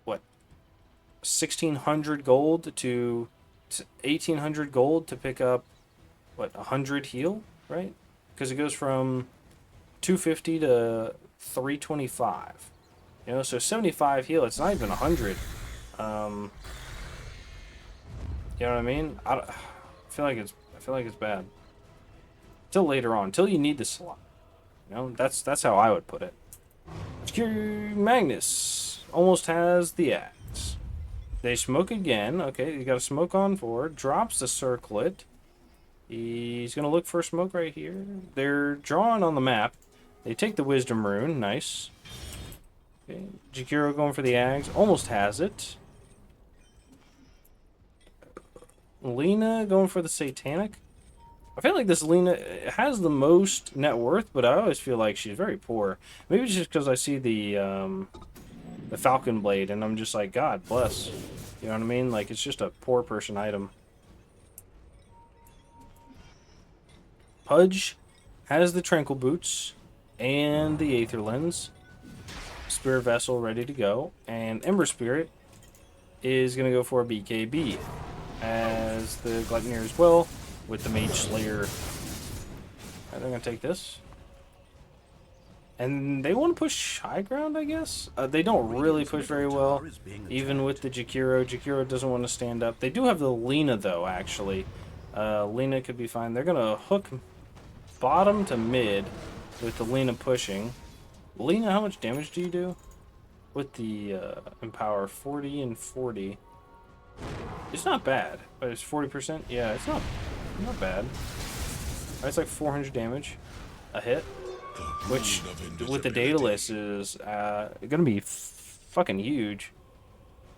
1,600 gold to 1,800 gold to pick up 100 heal, right? Because it goes from 250 to 325. You know, so 75 heal. It's not even 100. You know what I mean? I feel like it's bad. Till later on, till you need the slot. You know, that's how I would put it. Magnus almost has the axe. They smoke again. Okay, you got a smoke on forward. Drops the circlet. He's gonna look for a smoke right here. They're drawing on the map. They take the wisdom rune. Nice. Okay, Jakiro going for the axe. Almost has it. Lena going for the satanic. I feel like this Lena has the most net worth, but I always feel like she's very poor. Maybe it's just because I see the Falcon Blade, and I'm just like, God bless. You know what I mean? Like, it's just a poor person item. Pudge has the Tranquil Boots and the Aether Lens. Spirit Vessel ready to go. And Ember Spirit is going to go for a BKB. As the Gluttony as well, with the Mage Slayer. They're going to take this. And they want to push high ground, I guess? They don't really push very well, even with the Jakiro. Jakiro doesn't want to stand up. They do have the Lena, though, actually. Lena could be fine. They're going to hook bottom to mid with the Lena pushing. Lena, how much damage do you do? With the Empower, 40 and 40. It's not bad. But it's 40%? Yeah, it's not bad. It's like 400 damage a hit. Which, with the Daedalus, is going to be fucking huge.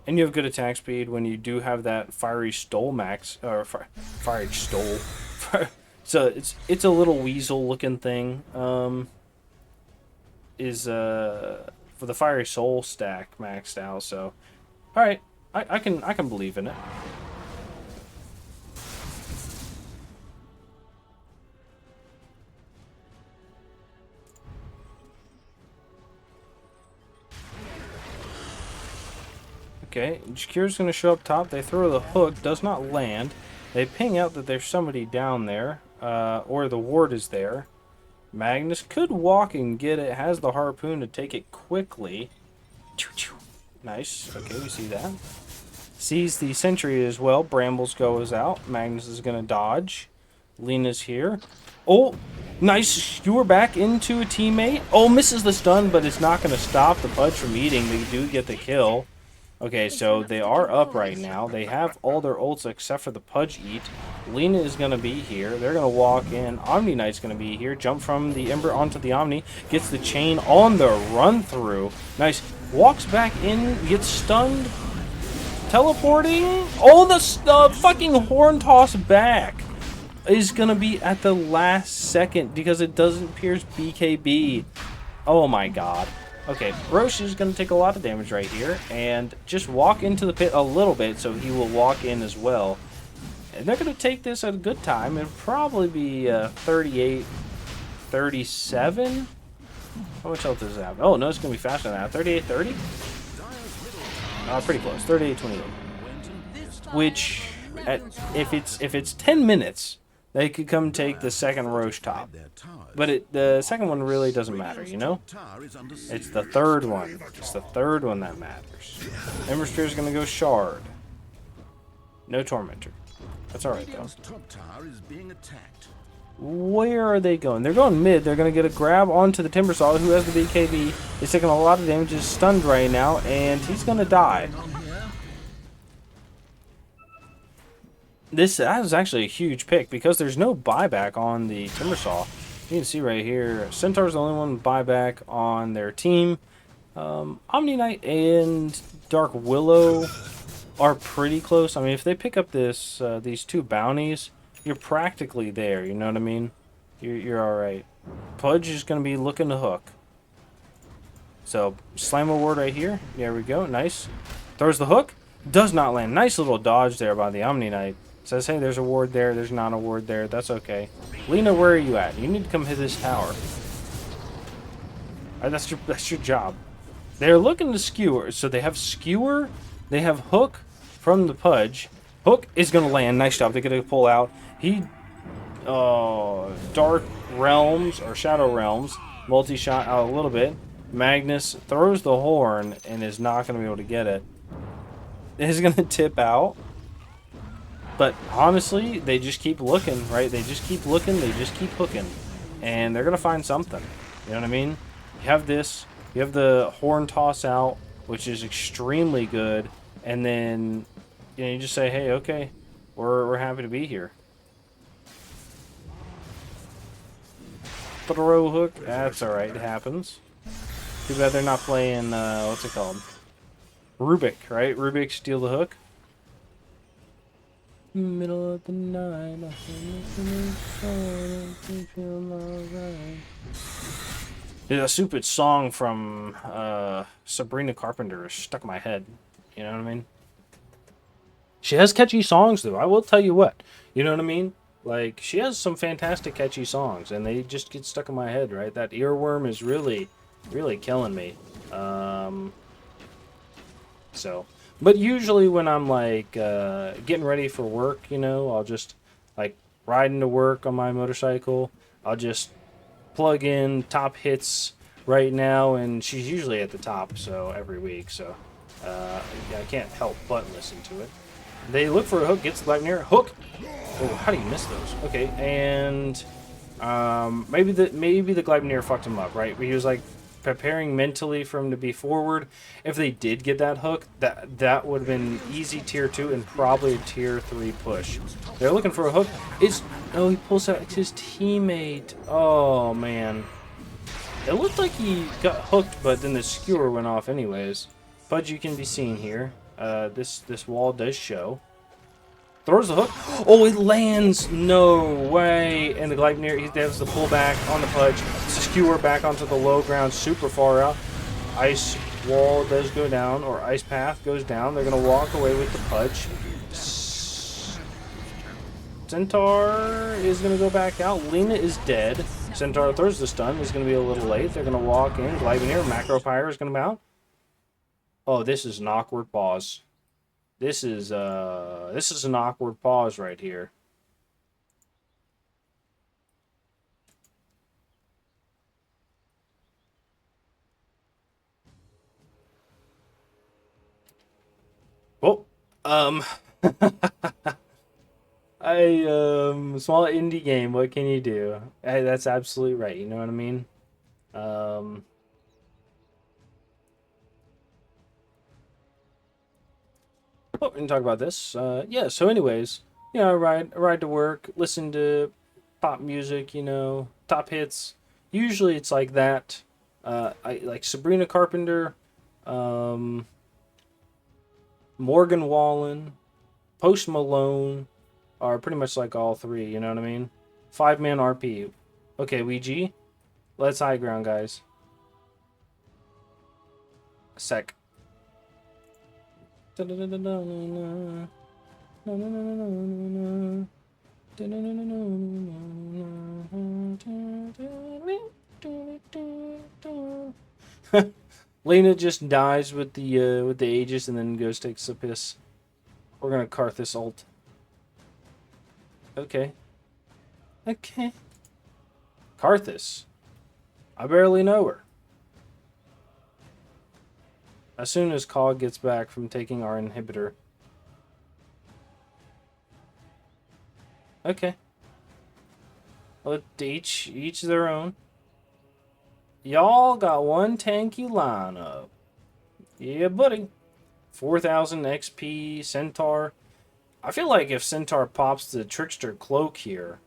And you have good attack speed when you do have that Fiery Stole max, or Fiery Stole. So it's a little weasel-looking thing. Is for the Fiery Soul stack maxed out. So, all right, I can believe in it. Okay, Jakiro's going to show up top. They throw the hook, does not land. They ping out that there's somebody down there, or the ward is there. Magnus could walk and get it, has the harpoon to take it quickly. Nice, okay, we see that. Sees the sentry as well. Brambles goes out. Magnus is going to dodge. Lena's here. Oh, nice skewer back into a teammate. Oh, misses the stun, but it's not going to stop the Pudge from eating. They do get the kill. Okay, so they are up right now. They have all their ults except for the Pudge eat. Lena is going to be here. They're going to walk in. Omni Knight's going to be here. Jump from the Ember onto the Omni. Gets the chain on the run-through. Nice. Walks back in. Gets stunned. Teleporting. Oh, the fucking horn toss back is going to be at the last second because it doesn't pierce BKB. Oh, my God. Okay, Roche is going to take a lot of damage right here, and just walk into the pit a little bit, so he will walk in as well. And they're going to take this at a good time. It'll probably be 38, 37? How much health does it have? Oh, no, it's going to be faster than that. 38, 30? Pretty close. 38, 28. Which, if it's 10 minutes, they could come take the second Roche top. But the second one really doesn't matter, you know? It's the third one. It's the third one that matters. Ember Spear is going to go Shard. No Tormentor. That's alright, though. Where are they going? They're going mid. They're going to get a grab onto the Timbersaw, who has the BKB. He's taking a lot of damage. He's stunned right now, and he's going to die. That was actually a huge pick because there's no buyback on the Timbersaw. You can see right here, Centaur's the only one with buyback on their team. Omni Knight and Dark Willow are pretty close. I mean, if they pick up these two bounties, you're practically there. You know what I mean? You're all right. Pudge is going to be looking to hook. So slam a ward right here. There we go. Nice. Throws the hook. Does not land. Nice little dodge there by the Omni Knight. Says, hey, there's a ward there. There's not a ward there. That's okay. Lena, where are you at? You need to come hit this tower. All right, that's your job. They're looking to skewer. So they have skewer. They have hook from the Pudge. Hook is going to land. Nice job. They're going to pull out. Dark Realms or Shadow Realms. Multi-shot out a little bit. Magnus throws the horn and is not going to be able to get it. It is going to tip out. But honestly, they just keep looking, right? They just keep looking. They just keep hooking. And they're going to find something. You know what I mean? You have this. You have the horn toss out, which is extremely good. And then you just say, hey, okay, we're happy to be here. Throw hook. That's alright. It happens. Too bad they're not playing, what's it called? Rubik, right? Rubik steal the hook. Middle of the night. A stupid song from Sabrina Carpenter is stuck in my head. You know what I mean? She has catchy songs, though. I will tell you what. You know what I mean? Like, she has some fantastic catchy songs, and they just get stuck in my head, right? That earworm is really, really killing me. But usually when I'm, like, getting ready for work, you know, I'll just, like, riding to work on my motorcycle. I'll just plug in top hits right now, and she's usually at the top, so every week, so I can't help but listen to it. They look for a hook, gets the black near hook. Oh, how do you miss those? Okay, and maybe the Gleipnir fucked him up, right? He was like preparing mentally for him to be forward. If they did get that hook, that would have been easy tier 2 and probably a tier 3 push. They're looking for a hook. He pulls out his teammate. Oh man, it looked like he got hooked, but then the skewer went off anyways. Pudgy can be seen here. This wall does show. Throws the hook. Oh, it lands. No way. And the Gleipnir, he has the pullback on the Pudge. Skewer back onto the low ground, super far out. Ice wall does go down, or ice path goes down. They're going to walk away with the Pudge. Centaur is going to go back out. Lena is dead. Centaur throws the stun. Is going to be a little late. They're going to walk in. Gleipnir, Macro Pyre is going to mount. Oh, this is an awkward pause. This is an awkward pause right here. Oh, small indie game. What can you do? Hey, that's absolutely right. You know what I mean? Oh, we can talk about this. Yeah, so anyways, you know, I ride to work, listen to pop music, you know, top hits. Usually it's like that. I like Sabrina Carpenter, Morgan Wallen, Post Malone are pretty much like all three, you know what I mean? 5-man RP. Okay, Ouija, let's high ground, guys. Sec. Lena just dies with the Aegis and then goes takes a piss. We're gonna Karthus ult. Okay. Okay. Karthus. I barely know her. As soon as Cog gets back from taking our inhibitor. Okay. Well, each their own. Y'all got one tanky lineup. Yeah, buddy. 4,000 XP, Centaur. I feel like if Centaur pops the Trickster Cloak here,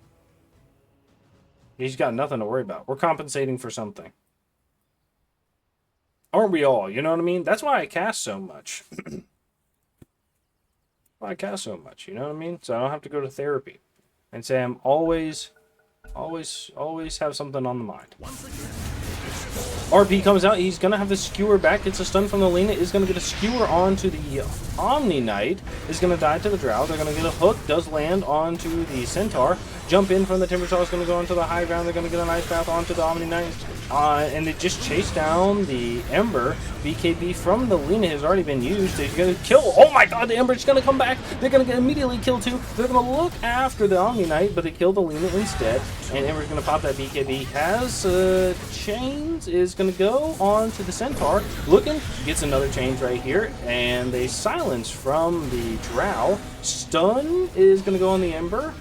he's got nothing to worry about. We're compensating for something. Aren't we all? You know what I mean? That's why I cast so much. Why I cast so much, you know what I mean? So I don't have to go to therapy. And say I'm always have something on the mind. RP comes out. He's going to have the skewer back. It's a stun from the Lena. Is going to get a skewer onto the Omni Knight is going to die to the Drow. They're going to get a hook. Does land onto the Centaur. Jump in from the Timbersaw is going to go into the high ground. They're going to get an Ice Path onto the Omni Knight. And they just chase down the Ember. BKB from the Lena has already been used. They're going to kill. Oh my god, the Ember's going to come back. They're going to get immediately kill too. They're going to look after the Omni Knight, but they kill the Lena instead. And Ember's going to pop that BKB. Has chains, is going to go on to the Centaur. Looking, gets another chains right here. And they silence from the Drow. Stun is going to go on the Ember.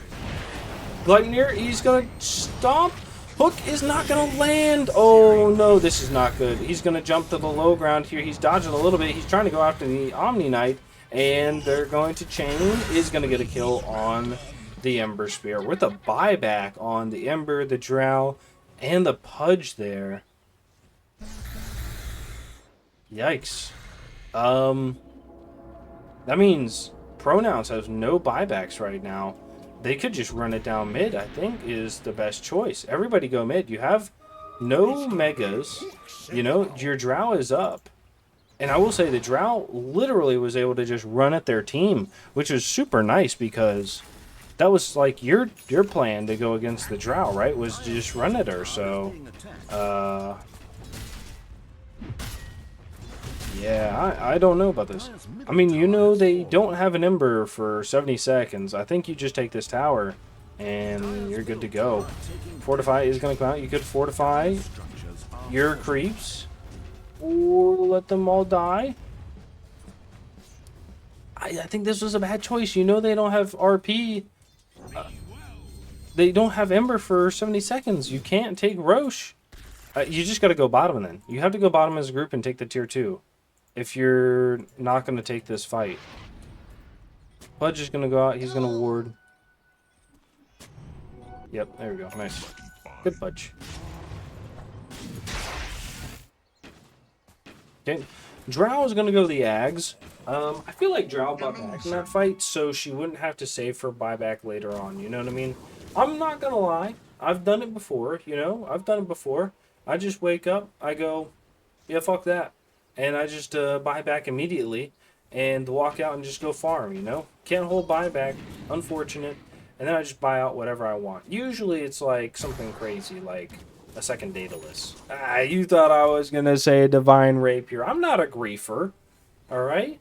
Gleipnir, he's going to stomp. Hook is not going to land. Oh no, this is not good. He's going to jump to the low ground here. He's dodging a little bit. He's trying to go after the Omni Knight. And they're going to chain. Is going to get a kill on the Ember Spear. With a buyback on the Ember, the Drow, and the Pudge there. Yikes. That means ProNouns has no buybacks right now. They could just run it down mid, I think, is the best choice. Everybody go mid. You have no megas. You know, your Drow is up. And I will say the Drow literally was able to just run at their team, which was super nice because that was like your plan to go against the Drow, right? Was to just run at her. So, yeah, I don't know about this. I mean, you know they don't have an Ember for 70 seconds. I think you just take this tower and you're good to go. Fortify is going to come out. You could fortify your creeps or let them all die. I think this was a bad choice. You know they don't have RP. They don't have Ember for 70 seconds. You can't take Roche. You just got to go bottom then. You have to go bottom as a group and take the tier 2. If you're not going to take this fight. Pudge is going to go out. He's going to ward. Yep, there we go. Nice. Good Pudge. Okay. Drow is going to go the Ags. I feel like Drow bought back in that fight, so she wouldn't have to save for buyback later on. You know what I mean? I'm not going to lie. I've done it before, you know? I've done it before. I just wake up. I go, yeah, fuck that. And I just buy back immediately and walk out and just go farm, you know? Can't hold buyback, unfortunate. And then I just buy out whatever I want. Usually it's like something crazy, like a second Daedalus. You thought I was going to say a Divine Rapier. I'm not a griefer, all right?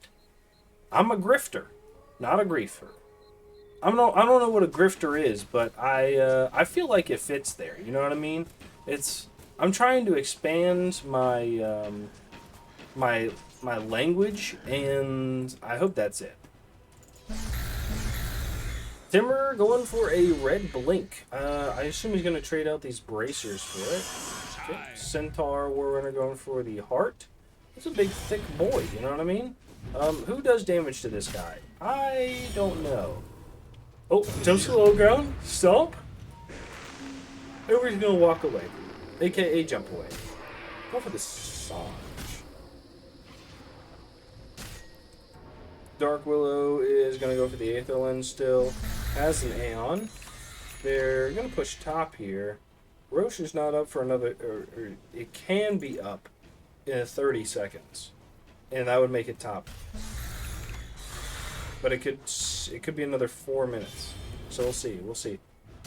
I'm a grifter, not a griefer. I don't know what a grifter is, but I feel like it fits there, you know what I mean? I'm trying to expand my... my language, and I hope that's it. Timber going for a red blink. I assume he's going to trade out these bracers for it. Okay. Centaur Warrunner going for the heart. It's a big, thick boy, you know what I mean? Who does damage to this guy? I don't know. Oh, jumps to the low ground. Stomp. Everybody's going to walk away. AKA jump away. Go for the Sarge. Dark Willow is going to go for the Aether Lens still. Has an Aeon. They're going to push top here. Roche is not up for another... Or it can be up in 30 seconds. And that would make it top. But it could be another 4 minutes. So we'll see. We'll see.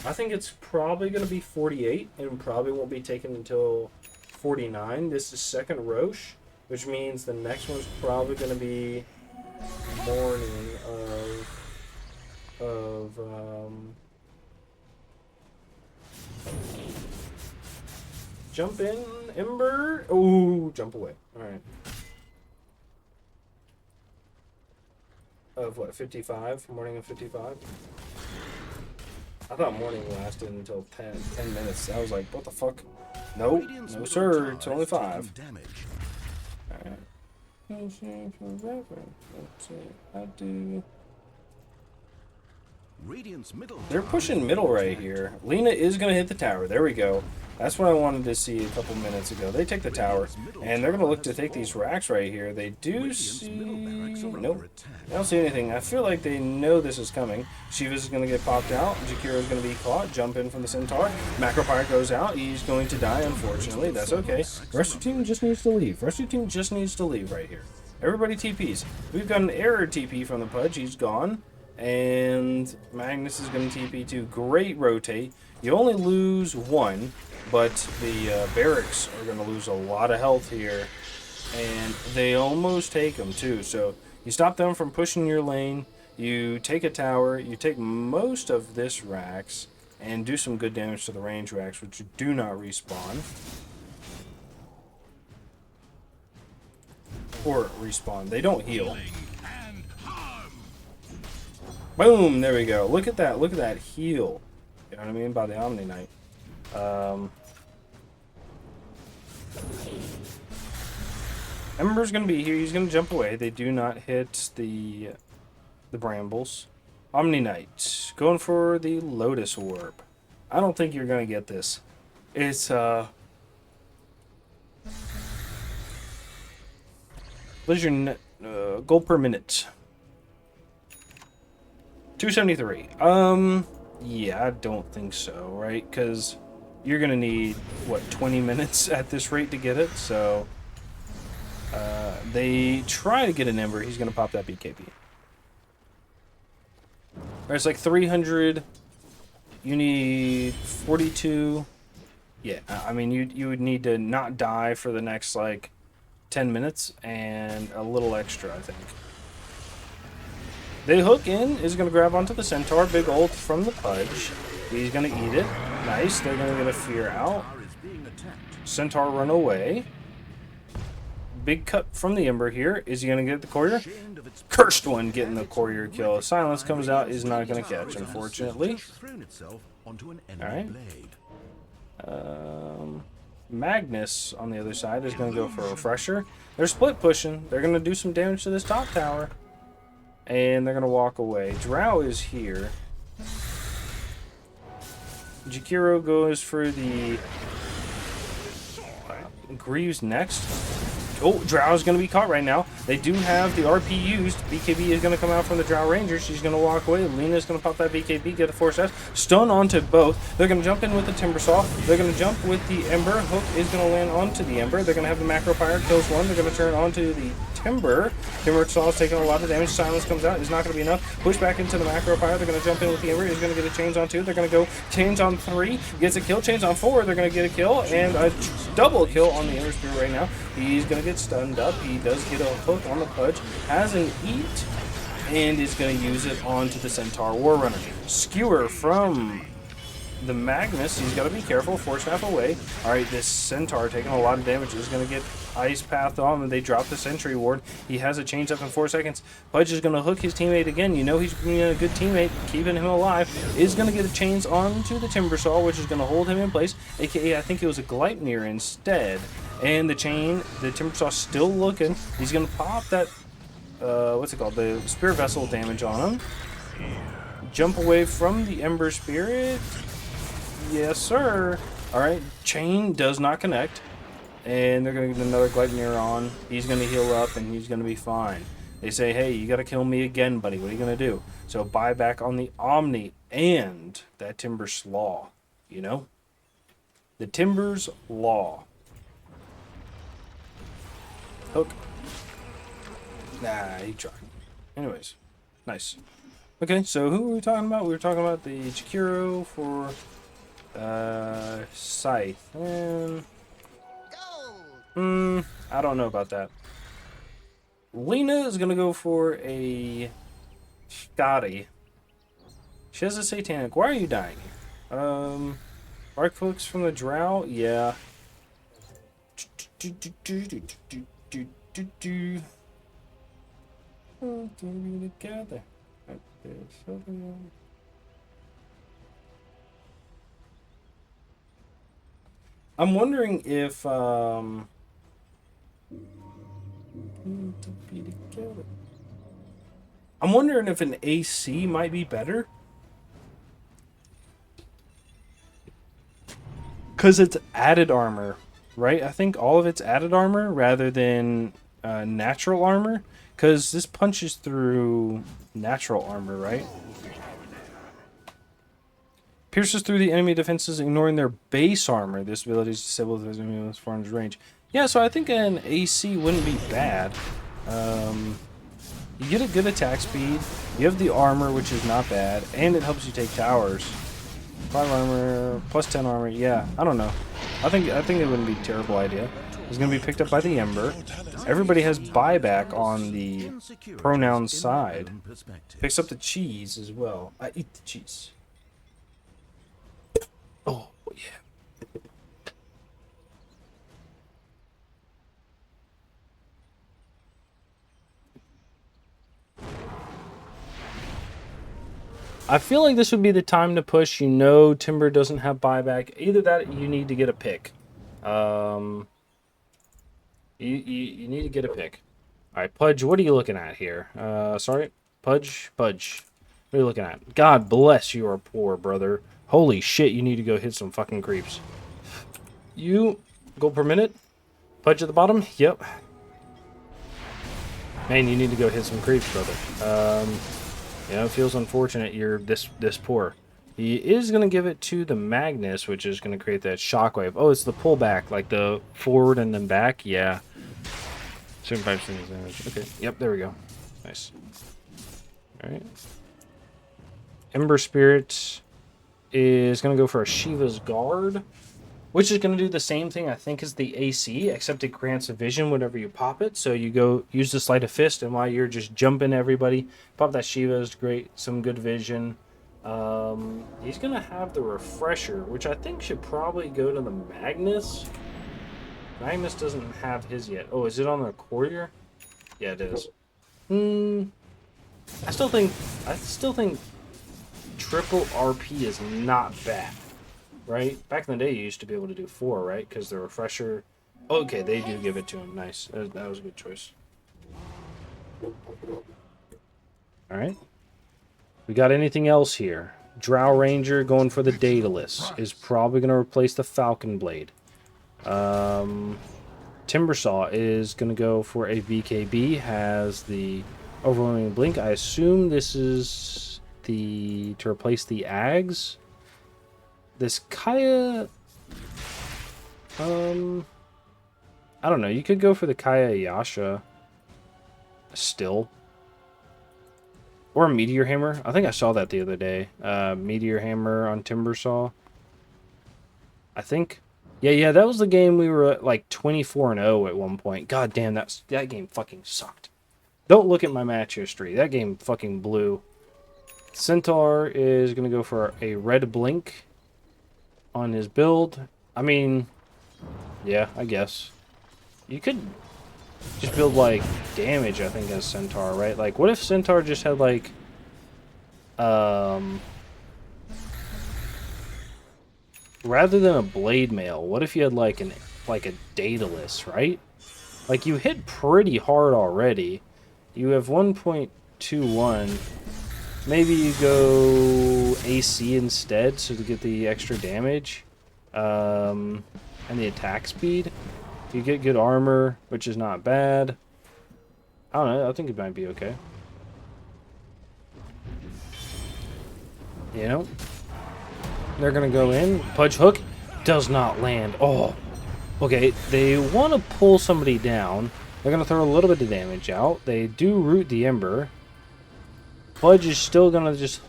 I think it's probably going to be 48. And probably won't be taken until 49. This is second Roche. Which means the next one's probably going to be... morning of jump in Ember. Ooh, jump away. All right. Of what, 55? Morning of 55? I thought morning lasted until 10 minutes. I was like, what the fuck? Nope. No sir, it's only 5. All right. They're pushing middle right here. Lena is going to hit the tower. There we go. That's what I wanted to see a couple minutes ago. They take the tower, and they're going to look to take these racks right here. They do see... Nope. I don't see anything. I feel like they know this is coming. Shiva's is going to get popped out. Jakira's going to be caught. Jump in from the Centaur. Macropire goes out. He's going to die, unfortunately. That's okay. Rescue team just needs to leave. Rescue team just needs to leave right here. Everybody TPs. We've got an error TP from the Pudge. He's gone. And Magnus is going to TP too. Great rotate. You only lose one, but the barracks are going to lose a lot of health here. And they almost take them too. So you stop them from pushing your lane. You take a tower. You take most of this racks and do some good damage to the range racks, which do not respawn. Or respawn. They don't heal. Boom! There we go. Look at that. Look at that heal. You know what I mean? By the Omni Knight. Ember's going to be here. He's going to jump away. They do not hit the brambles. Omni Knight. Going for the Lotus Orb. I don't think you're going to get this. It's, what is your net, gold per minute? 273. Yeah, I don't think so, right? Because you're going to need, what, 20 minutes at this rate to get it? So, they try to get an Ember. He's going to pop that BKB. Alright, it's like 300. You need 42. Yeah, I mean, you would need to not die for the next, like, 10 minutes and a little extra, I think. They hook in, is going to grab onto the Centaur. Big ult from the Pudge. He's going to eat it. Nice. They're going to get a fear out. Centaur run away. Big cut from the Ember here. Is he going to get the courier? Cursed one getting the courier kill. Silence comes out. Is not going to catch, unfortunately. Alright. Magnus on the other side is going to go for a refresher. They're split pushing. They're going to do some damage to this top tower. And they're going to walk away. Drow is here. Jakiro goes for the Greaves next. Oh, Drow is going to be caught right now. They do have the RP used. BKB is going to come out from the Drow Ranger. She's going to walk away. Lena is going to pop that BKB, get a Force S. Stun onto both. They're going to jump in with the Timbersaw. They're going to jump with the Ember. Hook is going to land onto the Ember. They're going to have the Macro Pyre. Kills one. They're going to turn onto the Timber. Timbersaw is taking a lot of damage. Silence comes out. It's not going to be enough. Push back into the Macro Pyre. They're going to jump in with the Ember. He's going to get a Chains on 2. They're going to go Chains on 3. Gets a kill. Chains on 4. They're going to get a kill. And a double kill on the Ember Spear right now. He's going to get stunned up. He does get a hook on the Pudge. Has an eat. And is going to use it onto the Centaur Warrunner. Skewer from the Magnus. He's got to be careful. Force Snap away. Alright, this Centaur taking a lot of damage. Is going to get Ice Path on, and they drop the Sentry Ward. He has a change up in 4 seconds. Pudge is going to hook his teammate again. You know he's being a good teammate, keeping him alive. Is going to get a chains onto the Timbersaw, which is going to hold him in place. AKA, I think it was a Gleipnir instead. And the Timbersaw still looking. He's going to pop that, what's it called? The Spear Vessel damage on him. Jump away from the Ember Spirit. Yes, sir. Alright, chain does not connect. And they're going to get another Gleipnir on. He's going to heal up, and he's going to be fine. They say, hey, you got to kill me again, buddy. What are you going to do? So buy back on the Omni and that Timber's Law. You know? The Timber's Law. Hook. Nah, he tried. Anyways. Nice. Okay, so who were we talking about? We were talking about the Jakiro for Scythe. And I don't know about that. Lena is going to go for a Scotty. She has a Satanic. Why are you dying here? Arc Flicks from the Drow? Yeah. Together. I'm wondering if I'm wondering if an AC might be better. Because it's added armor, right? I think all of it's added armor rather than natural armor. Because this punches through natural armor, right? Pierces through the enemy defenses, ignoring their base armor. This ability is disabled as enemy within 400 range. Yeah, so I think an AC wouldn't be bad. You get a good attack speed. You have the armor, which is not bad, and it helps you take towers. 5 armor, plus 10 armor. Yeah, I don't know. I think it wouldn't be a terrible idea. It's gonna be picked up by the Ember. Everybody has buyback on the ProNouns side. Picks up the cheese as well. I eat the cheese. Oh yeah. I feel like this would be the time to push. You know, Timber doesn't have buyback. Either that, or you need to get a pick. You need to get a pick. All right, Pudge. What are you looking at here? Sorry, Pudge. What are you looking at? God bless you, are poor brother. Holy shit! You need to go hit some fucking creeps. You gold per minute. Pudge at the bottom. Yep. Man, you need to go hit some creeps, brother. You know, it feels unfortunate you're this poor. He is going to give it to the Magnus, which is going to create that shockwave. Oh, it's the pullback, like the forward and then back. Yeah. 75% damage. Okay. Yep, there we go. Nice. All right. Ember Spirit is going to go for a Shiva's Guard, which is going to do the same thing, I think, as the AC, except it grants a vision whenever you pop it. So you go use the Sleight of Fist, and while you're just jumping everybody, pop that Shiva is great, some good vision. He's going to have the Refresher, which I think should probably go to the Magnus. Magnus doesn't have his yet. Oh, is it on the Courier? Yeah, it is. I still think triple RP is not bad. Right? Back in the day, you used to be able to do 4, right? Because the Refresher... Okay, they do give it to him. Nice. That was a good choice. Alright. We got anything else here? Drow Ranger going for the Daedalus. Is probably going to replace the Falcon Blade. Timbersaw is going to go for a VKB. Has the Overwhelming Blink. I assume this is to replace the Ags. This Kaya, I don't know. You could go for the Kaya Yasha still. Or a Meteor Hammer. I think I saw that the other day. Meteor Hammer on Timbersaw. I think. Yeah, that was the game we were at like 24-0 at one point. God damn, that game fucking sucked. Don't look at my match history. That game fucking blew. Centaur is going to go for a Red Blink on his build. I mean, yeah, I guess. You could just build, like, damage, I think, as Centaur, right? Like, what if Centaur just had, like, rather than a Blade Mail, what if you had, like, a Daedalus, right? Like, you hit pretty hard already. You have 1.21. Maybe you go AC instead, so to get the extra damage. And the attack speed. You get good armor, which is not bad. I don't know, I think it might be okay. You know? They're gonna go in. Pudge Hook does not land. Oh. Okay, they want to pull somebody down. They're gonna throw a little bit of damage out. They do root the Ember. Pudge is still gonna just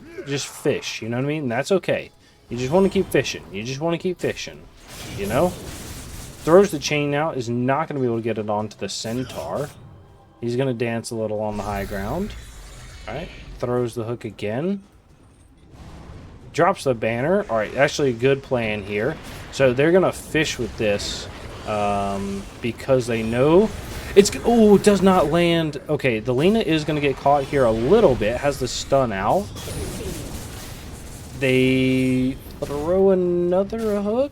fish, you know what I mean? That's okay. You just want to keep fishing. You know? Throws the chain out, is not going to be able to get it onto the Centaur. He's going to dance a little on the high ground. Alright, throws the hook again. Drops the banner. Alright, actually a good plan here. So they're going to fish with this because they know... Oh, it does not land. Okay, the Lena is going to get caught here a little bit. Has the stun out. They throw another hook.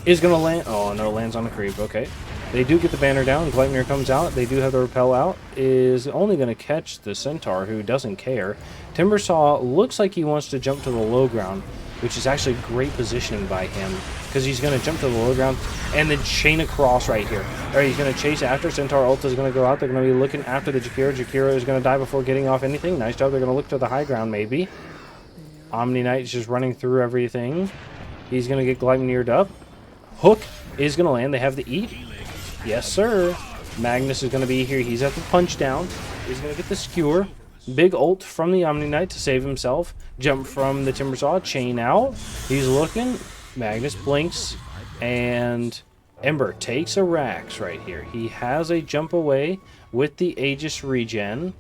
Is going to land. Oh, no, lands on the creep. Okay. They do get the banner down. Gleipnir comes out. They do have the repel out. Is only going to catch the Centaur, who doesn't care. Timbersaw looks like he wants to jump to the low ground, which is actually great positioning by him, because he's going to jump to the low ground and then chain across right here. All right, he's going to chase after. Centaur ult is going to go out. They're going to be looking after the Jakiro. Jakiro is going to die before getting off anything. Nice job. They're going to look to the high ground, maybe. Omni Knight's just running through everything. He's going to get Gleipnir'd up. Hook is going to land. They have the eat. Yes, sir. Magnus is going to be here. He's at the punch down. He's going to get the skewer. Big ult from the Omni Knight to save himself. Jump from the Timbersaw. Chain out. He's looking. Magnus blinks. And Ember takes a Rax right here. He has a jump away with the Aegis regen.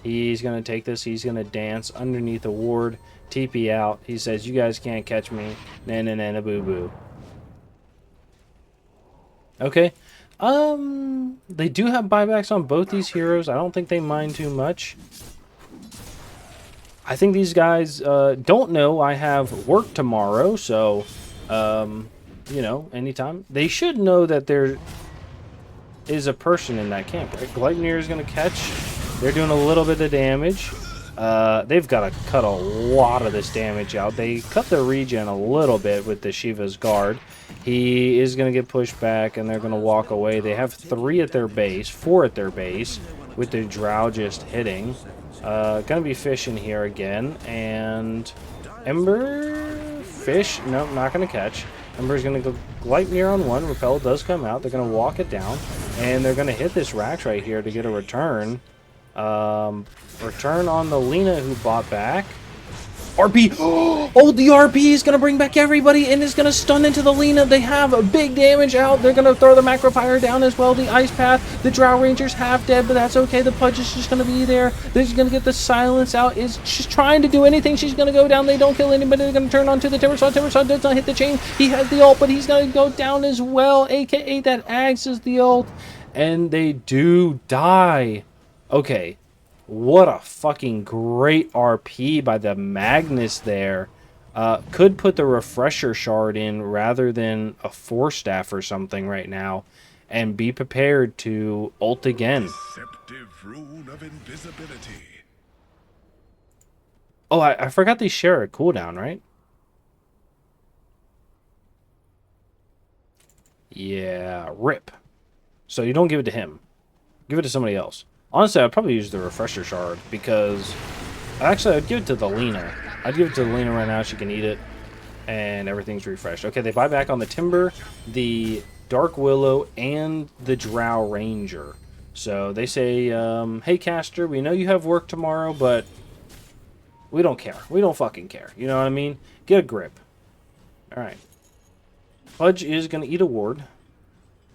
He's going to take this. He's going to dance underneath the ward. TP out. He says, you guys can't catch me. Na boo boo. Okay. They do have buybacks on both these heroes. I don't think they mind too much. I think these guys don't know I have work tomorrow, so, you know, anytime. They should know that there is a person in that camp, right? Gleipnir is going to catch. They're doing a little bit of damage. They've got to cut a lot of this damage out. They cut the regen a little bit with the Shiva's guard. He is going to get pushed back, and they're going to walk away. They have 3 at their base, 4 at their base, with the Drow just hitting. Going to be fishing here again, and Ember, fish, nope, not going to catch. Ember's going to go Gleipnir on 1. Repel does come out. They're going to walk it down, and they're going to hit this Rax right here to get a return. Return on the Lina who bought back. RP! Oh, the RP is going to bring back everybody and is going to stun into the Lina. They have a big damage out. They're going to throw the Macro Fire down as well. The Ice Path. The Drow Ranger's half dead, but that's okay. The Pudge is just going to be there. They're just going to get the Silence out. She's trying to do anything. She's going to go down. They don't kill anybody. They're going to turn on to the Timbersaw. Timbersaw does not hit the chain. He has the ult, but he's going to go down as well. AKA that Axe is the ult. And they do die. Okay. What a fucking great RP by the Magnus there. Could put the Refresher Shard in rather than a Force Staff or something right now. And be prepared to ult again. Deceptive rune of invisibility. Oh, I forgot they share a cooldown, right? Yeah, rip. So you don't give it to him. Give it to somebody else. Honestly, I'd probably use the Refresher Shard because... Actually, I'd give it to the Lina. I'd give it to the Lina right now. She can eat it. And everything's refreshed. Okay, they buy back on the Timber, the Dark Willow, and the Drow Ranger. So they say, hey, Caster, we know you have work tomorrow, but we don't care. We don't fucking care. You know what I mean? Get a grip. Alright. Pudge is going to eat a ward.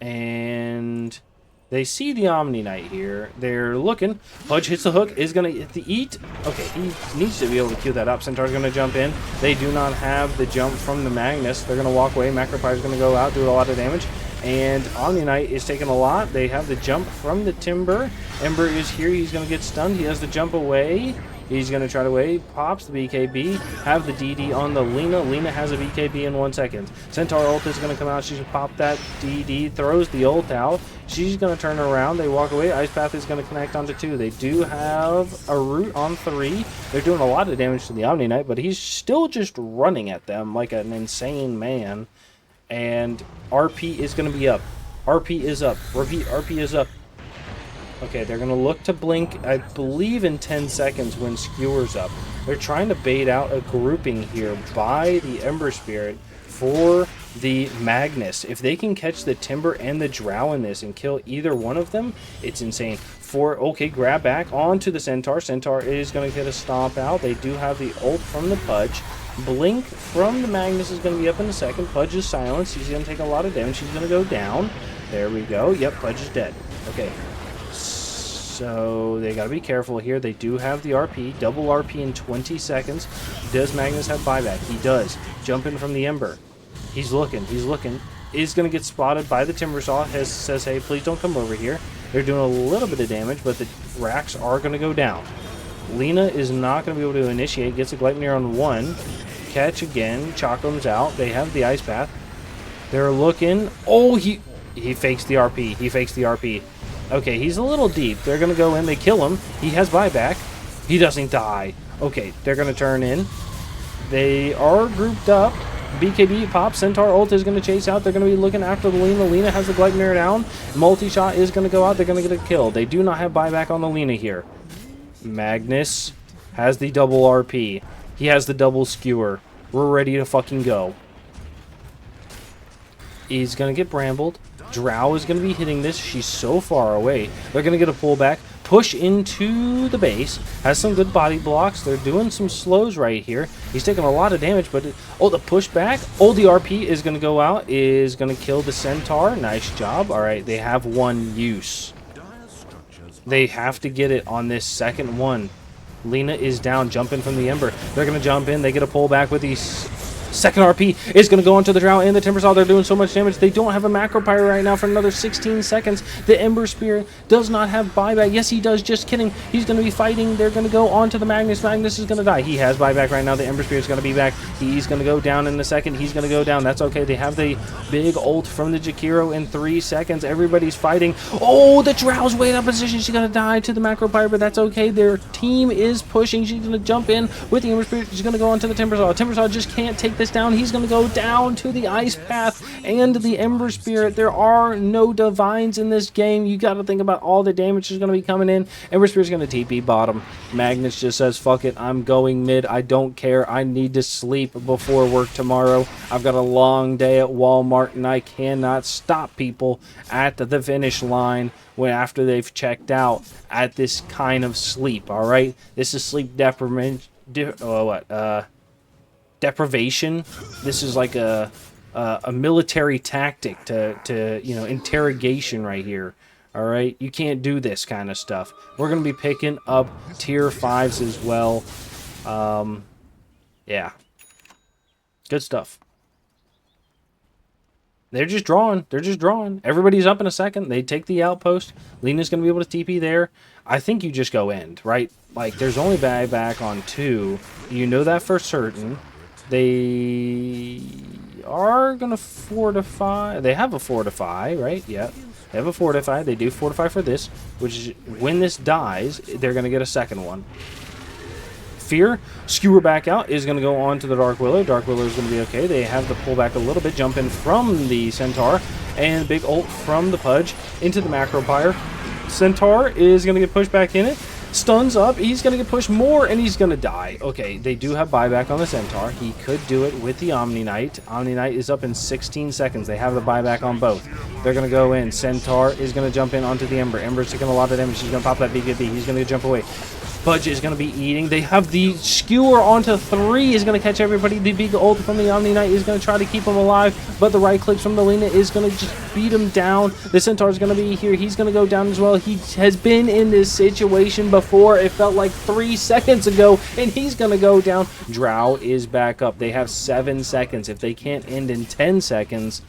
And... they see the Omni Knight here. They're looking. Pudge hits the hook. Is going to hit the eat. Okay, he needs to be able to queue that up. Centaur's going to jump in. They do not have the jump from the Magnus. They're going to walk away. Macrofire's going to go out, do a lot of damage. And Omni Knight is taking a lot. They have the jump from the Timber. Ember is here. He's going to get stunned. He has the jump away. He's going to try to wait. Pops the BKB. Have the DD on the Lina. Lina has a BKB in 1 second. Centaur ult is going to come out. She's going to pop that DD. Throws the ult out. She's going to turn around. They walk away. Ice Path is going to connect onto 2. They do have a root on 3. They're doing a lot of damage to the Omni Knight, but he's still just running at them like an insane man. And RP is going to be up. RP is up. Repeat, RP is up. Okay, they're going to look to blink, I believe, in 10 seconds when Skewer's up. They're trying to bait out a grouping here by the Ember Spirit for the Magnus. If they can catch the Timber and the Drow in this and kill either one of them, it's insane. Okay, grab back onto the Centaur. Centaur is going to get a stomp out. They do have the ult from the Pudge. Blink from the Magnus is going to be up in a second. Pudge is silenced. He's going to take a lot of damage. He's going to go down. There we go. Yep, Pudge is dead. Okay. So they got to be careful here. They do have the RP. Double RP in 20 seconds. Does Magnus have buyback? He does. Jump in from the Ember. He's looking. He's looking. Is going to get spotted by the Timbersaw. Says, hey, please don't come over here. They're doing a little bit of damage, but the racks are going to go down. Lina is not going to be able to initiate. Gets a Gleipnir on 1. Catch again. Chakram's out. They have the Ice Path. They're looking. Oh, he fakes the RP. He fakes the RP. Okay, he's a little deep. They're going to go in. They kill him. He has buyback. He doesn't die. Okay, they're going to turn in. They are grouped up. BKB pops. Centaur ult is going to chase out. They're going to be looking after the Lina. Lina has the Gleipnir down. Multi-shot is going to go out. They're going to get a kill. They do not have buyback on the Lina here. Magnus has the double RP. He has the double skewer. We're ready to fucking go. He's going to get brambled. Drow is going to be hitting this. She's so far away. They're going to get a pullback. Push into the base. Has some good body blocks. They're doing some slows right here. He's taking a lot of damage, but... oh, the pushback. Oh, the RP is going to go out. Is going to kill the Centaur. Nice job. All right, they have one use. They have to get it on this second one. Lena is down, jumping from the Ember. They're going to jump in. They get a pullback with these... second RP is going to go onto the Drow and the Timbersaw. They're doing so much damage. They don't have a Macro Pyre right now for another 16 seconds. The Ember Spear does not have buyback. Yes, he does. Just kidding. He's going to be fighting. They're going to go onto the Magnus. Magnus is going to die. He has buyback right now. The Ember Spear is going to be back. He's going to go down in a second. He's going to go down. That's okay. They have the big ult from the Jakiro in 3 seconds. Everybody's fighting. Oh, the Drow's way out of position. She's going to die to the Macro Pyre, but that's okay. Their team is pushing. She's going to jump in with the Ember Spear. She's going to go onto the Timbersaw. Timbersaw just can't take this down. He's going to go down to the Ice Path and the Ember Spirit. There are no Divines in this game. You got to think about all the damage that's going to be coming in. Ember Spirit's going to TP bottom. Magnus just says, fuck it, I'm going mid. I don't care. I need to sleep before work tomorrow. I've got a long day at Walmart, and I cannot stop people at the finish line when after they've checked out at this kind of sleep, all right? This is sleep deprivation. Deprivation. This is like a military tactic to you know, interrogation right here. All right, you can't do this kind of stuff. We're gonna be picking up tier 5s as well. Yeah, good stuff. They're just drawing. They're just drawing. Everybody's up in a second. They take the outpost. Lena's going to be able to TP there. I think you just go end, right? Like, there's only buyback on 2. You know that for certain. They are going to fortify. They have a fortify, right? Yeah. They have a fortify. They do fortify for this, which is when this dies, they're going to get a second one. Fear, skewer back out, is going to go on to the Dark Willow. Dark Willow is going to be okay. They have the pullback a little bit, jump in from the Centaur, and big ult from the Pudge into the Macro Pyre. Centaur is going to get pushed back in it. Stuns up. He's going to get pushed more, and he's going to die. Okay, they do have buyback on the Centaur. He could do it with the Omni Knight. Omni Knight is up in 16 seconds. They have the buyback on both. They're going to go in. Centaur is going to jump in onto the Ember. Ember's taking a lot of damage. He's going to pop that BKB. He's going to jump away. Pudge is going to be eating. They have the skewer onto 3 is going to catch everybody. The big ult from the Omni Knight is going to try to keep him alive, but the right clicks from the Lena is going to just beat him down. The Centaur is going to be here. He's going to go down as well. He has been in this situation before. It felt like 3 seconds ago, and he's going to go down. Drow is back up. They have 7 seconds. If they can't end in 10 seconds,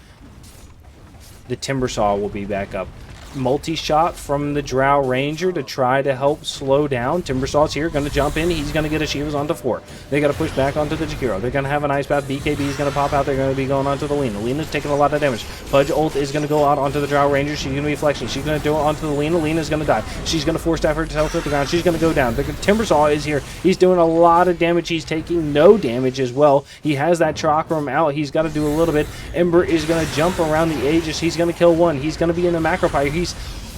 the Timbersaw will be back up. Multi-shot from the Drow Ranger to try to help slow down. Timbersaw's here, going to jump in. He's going to get a Shivas onto 4. They got to push back onto the Jakiro. They're going to have an Ice Path. BKB is going to pop out. They're going to be going onto the Lena. Lena's taking a lot of damage. Pudge ult is going to go out onto the Drow Ranger. She's going to be flexing. She's going to do it onto the Lena. Lena's going to die. She's going to force staff herself to the ground. She's going to go down. The Timbersaw is here. He's doing a lot of damage. He's taking no damage as well. He has that Chakram out. He's got to do a little bit. Ember is going to jump around the Aegis. He's going to kill one. He's going to be in the Macro Pyre.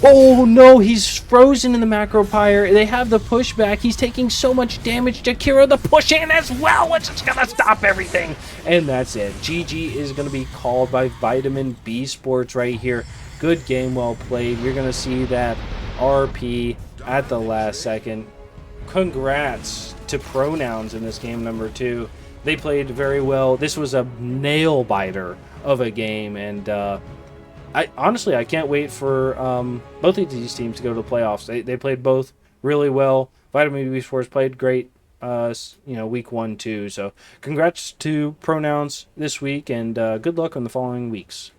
Oh no, he's frozen in the Macro Pyre. They have the pushback. He's taking so much damage. Jakiro the push in as well, which is going to stop everything. And that's it. GG is going to be called by Vitamin Beesports right here. Good game, well played. You're going to see that RP at the last second. Congrats to ProNouns in this game number 2. They played very well. This was a nail biter of a game, and honestly, I can't wait for both of these teams to go to the playoffs. They played both really well. Vitamin Beesports played great, week 1 too. So congrats to ProNouns this week, and good luck on the following weeks.